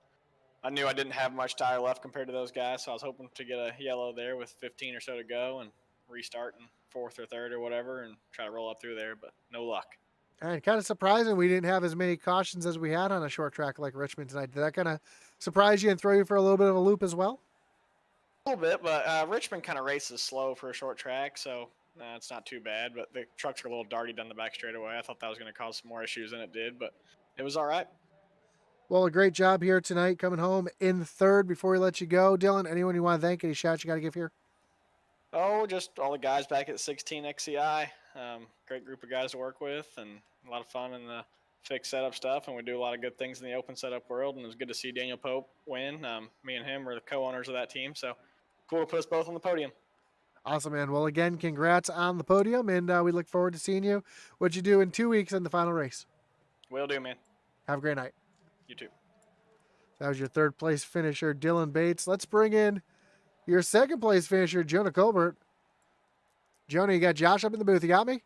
[SPEAKER 2] I knew I didn't have much tire left compared to those guys, so I was hoping to get a yellow there with 15 or so to go and restart in fourth or third or whatever and try to roll up through there, but no luck.
[SPEAKER 1] And kind of surprising we didn't have as many cautions as we had on a short track like Richmond tonight. Did that kind of surprise you and throw you for a little bit of a loop as well?
[SPEAKER 2] A little bit, but Richmond kind of races slow for a short track, so it's not too bad. But the trucks are a little darty down the back straightaway. I thought that was going to cause some more issues than it did, but it was all right.
[SPEAKER 1] Well, a great job here tonight coming home in third. Before we let you go, Dylan, anyone you want to thank, any shots you got to give here?
[SPEAKER 2] Oh, just all the guys back at 16 XCI. Great group of guys to work with and a lot of fun in the fixed setup stuff. And we do a lot of good things in the open setup world. And it was good to see Daniel Pope win. Me and him are the co-owners of that team. So cool to put us both on the podium.
[SPEAKER 1] Awesome, man. Well, again, congrats on the podium. And we look forward to seeing you. What you do in 2 weeks in the final race.
[SPEAKER 2] Will do, man.
[SPEAKER 1] Have a great night.
[SPEAKER 2] You too.
[SPEAKER 1] That was your third place finisher, Dylan Bates. Let's bring in your second place finisher, Jonah Colbert. Jonah, you got Josh up in the booth. You got me?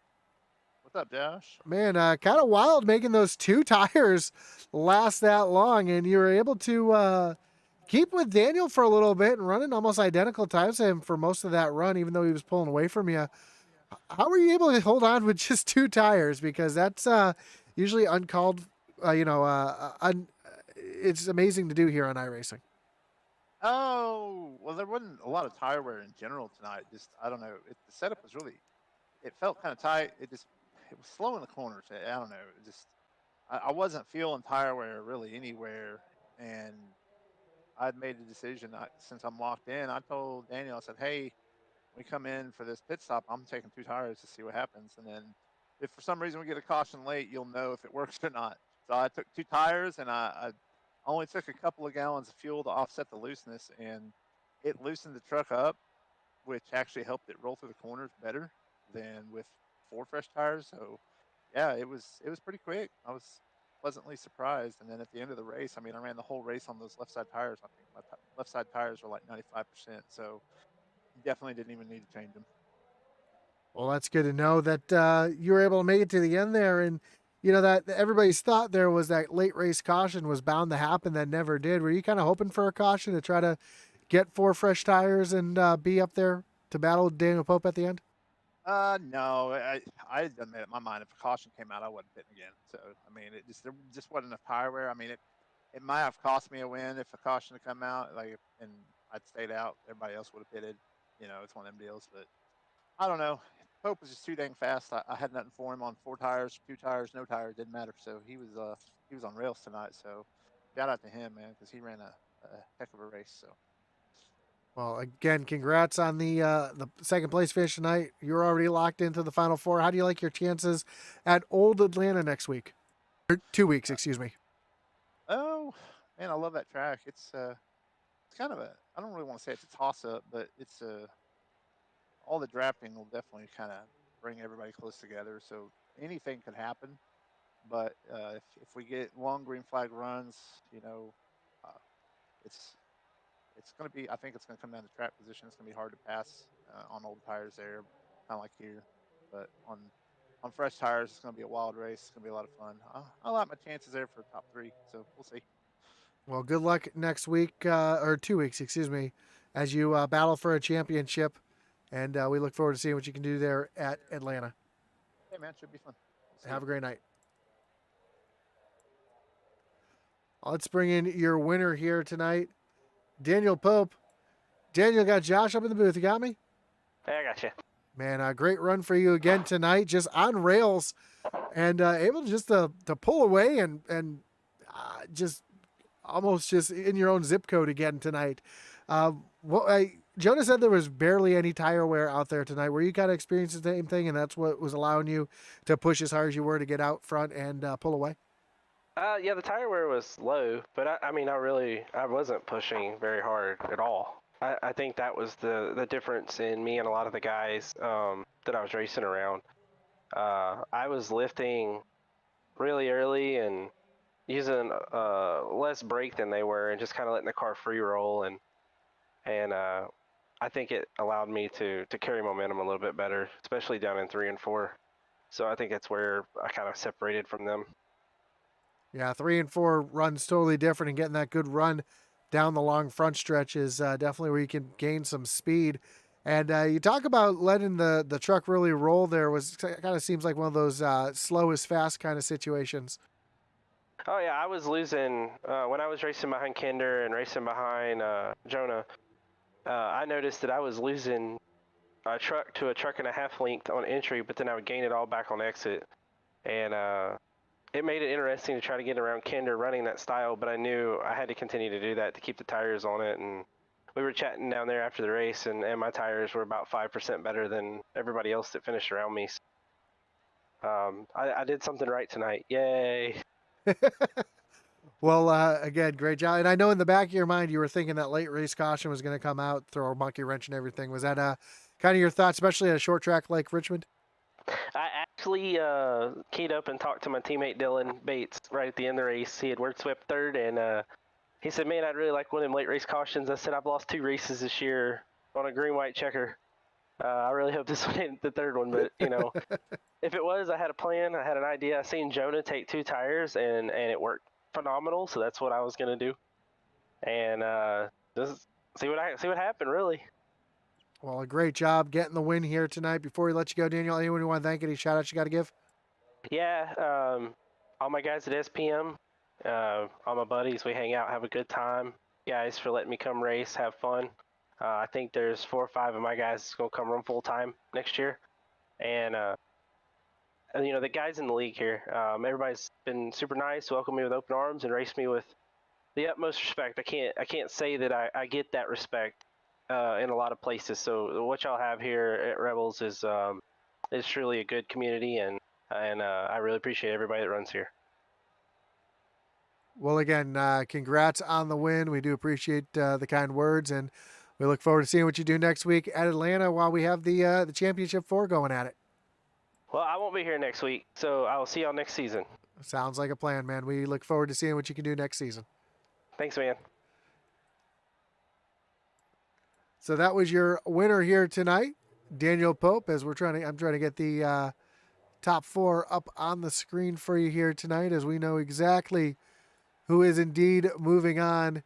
[SPEAKER 3] What's up, Josh?
[SPEAKER 1] Man, kind of wild making those two tires last that long, and you were able to keep with Daniel for a little bit and running almost identical times to him for most of that run, even though he was pulling away from you. How were you able to hold on with just two tires? Because that's usually uncalled, it's amazing to do here on iRacing.
[SPEAKER 3] Oh, well, there wasn't a lot of tire wear in general tonight. Just, I don't know. The setup was really, it felt kind of tight. It was slow in the corners. I don't know. I wasn't feeling tire wear really anywhere. And I'd made a decision since I'm locked in. I told Daniel, I said, hey, we come in for this pit stop. I'm taking two tires to see what happens. And then if for some reason we get a caution late, you'll know if it works or not. So I took two tires and I only took a couple of gallons of fuel to offset the looseness, and it loosened the truck up, which actually helped it roll through the corners better than with 4 fresh tires. So yeah, it was pretty quick. I was pleasantly surprised. And then at the end of the race, I mean, I ran the whole race on those left side tires. I think my left side tires were like 95%. So definitely didn't even need to change them.
[SPEAKER 1] Well, that's good to know that you were able to make it to the end there. And, you know, that everybody's thought there was that late race caution was bound to happen that never did. Were you kind of hoping for a caution to try to get 4 fresh tires and be up there to battle with Daniel Pope at the end?
[SPEAKER 3] No, I had made up my mind. If a caution came out, I wasn't pitting again. So, I mean, there just wasn't enough tire wear. I mean, it might have cost me a win if a caution had come out, and I'd stayed out. Everybody else would have pitted. You know, it's one of them deals. But I don't know. Pope was just too dang fast. I had nothing for him on 4 tires, 2 tires, no tires, didn't matter. So he was on rails tonight. So shout out to him, man, because he ran a heck of a race. So.
[SPEAKER 1] Well, again, congrats on the second place finish tonight. You're already locked into the Final Four. How do you like your chances at Old Atlanta next week? Or 2 weeks, excuse me.
[SPEAKER 3] Oh man, I love that track. It's kind of I don't really want to say it's a toss up, but it's all the drafting will definitely kind of bring everybody close together. So anything could happen. But if we get long green flag runs, you know, it's going to be. I think it's going to come down to track position. It's going to be hard to pass on old tires there, kind of like here. But on fresh tires, it's going to be a wild race. It's going to be a lot of fun. I like my chances there for top 3. So we'll see.
[SPEAKER 1] Well, good luck next week, or 2 weeks, excuse me, as you battle for a championship. And we look forward to seeing what you can do there at Atlanta.
[SPEAKER 3] Hey, man, should be fun.
[SPEAKER 1] Have a great night. Let's bring in your winner here tonight, Daniel Pope. Daniel, got Josh up in the booth. You got me?
[SPEAKER 4] Hey, I got you.
[SPEAKER 1] Man, a great run for you again tonight, just on rails and able just to pull away and just almost just in your own zip code again tonight. Jonah said there was barely any tire wear out there tonight. Were you kind of experiencing the same thing, and that's what was allowing you to push as hard as you were to get out front and pull away?
[SPEAKER 4] Yeah, the tire wear was low, but I mean, I wasn't pushing very hard at all. I think that was the difference in me and a lot of the guys that I was racing around. I was lifting really early and using less brake than they were, and just kind of letting the car free roll, and I think it allowed me to carry momentum a little bit better, especially down in 3 and 4. So I think that's where I kind of separated from them.
[SPEAKER 1] Yeah, 3 and 4 runs totally different, and getting that good run down the long front stretch is definitely where you can gain some speed. And you talk about letting the truck really roll there. Was kind of seems like one of those slow is fast kind of situations.
[SPEAKER 4] Oh yeah, I was losing when I was racing behind Kinder and racing behind Jonah. I noticed that I was losing a truck and a half length on entry, but then I would gain it all back on exit, and it made it interesting to try to get around Kinder running that style. But I knew I had to continue to do that to keep the tires on it. And we were chatting down there after the race, and my tires were about 5% better than everybody else that finished around me. I did something right tonight. Yay!
[SPEAKER 1] Well, again, great job. And I know in the back of your mind you were thinking that late race caution was going to come out, throw a monkey wrench and everything. Was that kind of your thoughts, especially at a short track like Richmond?
[SPEAKER 4] I actually keyed up and talked to my teammate Dylan Bates right at the end of the race. He had word swept third, and he said, "Man, I'd really like one of them late race cautions." I said, "I've lost 2 races this year on a green-white checker. I really hope this one ain't the third one, but if it was, I had a plan. I had an idea. I seen Jonah take 2 tires, and it worked phenomenal. So that's what I was gonna do, and just see what happened, really."
[SPEAKER 1] Well, a great job getting the win here tonight. Before we let you go, Daniel, anyone you want to thank, any shout outs you got to give?
[SPEAKER 4] Yeah, all my guys at SPM, all my buddies, we hang out, have a good time. Guys, for letting me come race, have fun. I think there's 4 or 5 of my guys that's gonna come run full time next year, and the guys in the league here, everybody's been super nice, welcomed me with open arms, and raced me with the utmost respect. I can't say that I get that respect in a lot of places. So what y'all have here at Rebels is truly a good community, and I really appreciate everybody that runs here.
[SPEAKER 1] Well, again, congrats on the win. We do appreciate the kind words, and we look forward to seeing what you do next week at Atlanta while we have the Championship 4 going at it.
[SPEAKER 4] Well, I won't be here next week, so I will see y'all next season.
[SPEAKER 1] Sounds like a plan, man. We look forward to seeing what you can do next season.
[SPEAKER 4] Thanks, man.
[SPEAKER 1] So that was your winner here tonight, Daniel Pope. As I'm trying to get the top 4 up on the screen for you here tonight, as we know exactly who is indeed moving on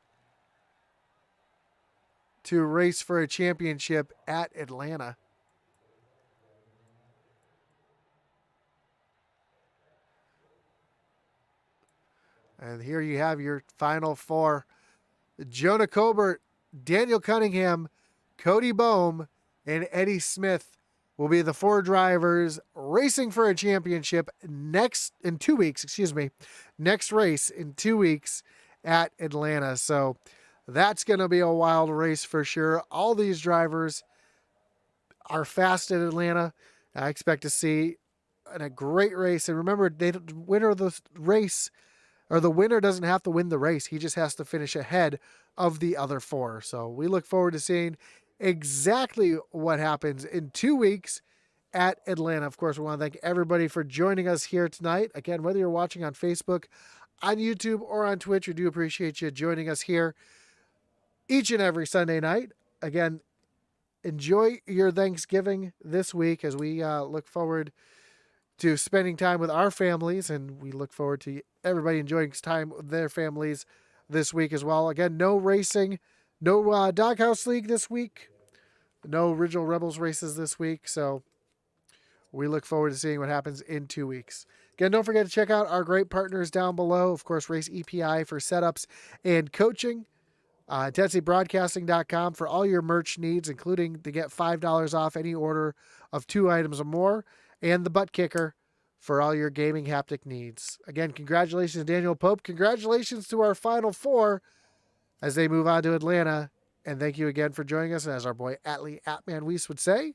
[SPEAKER 1] to race for a championship at Atlanta. And here you have your final 4. Jonah Colbert, Daniel Cunningham, Cody Boehm, and Eddie Smith will be the 4 drivers racing for a championship next race in 2 weeks at Atlanta. So that's going to be a wild race for sure. All these drivers are fast at Atlanta. I expect to see a great race. And remember, the winner of the race, or the winner, doesn't have to win the race. He just has to finish ahead of the other 4. So we look forward to seeing exactly what happens in 2 weeks at Atlanta. Of course, we want to thank everybody for joining us here tonight. Again, whether you're watching on Facebook, on YouTube, or on Twitch, we do appreciate you joining us here each and every Sunday night. Again, enjoy your Thanksgiving this week as we look forward to spending time with our families, and we look forward to everybody enjoying time with their families this week as well. Again, no racing, no Doghouse League this week, no Original Rebels races this week, so we look forward to seeing what happens in 2 weeks. Again, don't forget to check out our great partners down below. Of course, Race EPI for setups and coaching. IntensityBroadcasting.com for all your merch needs, including to get $5 off any order of 2 items or more. And the Butt Kicker for all your gaming haptic needs. Again, congratulations to Daniel Pope. Congratulations to our final 4 as they move on to Atlanta And thank you again for joining us. And as our boy Atlee Atman Weiss would say,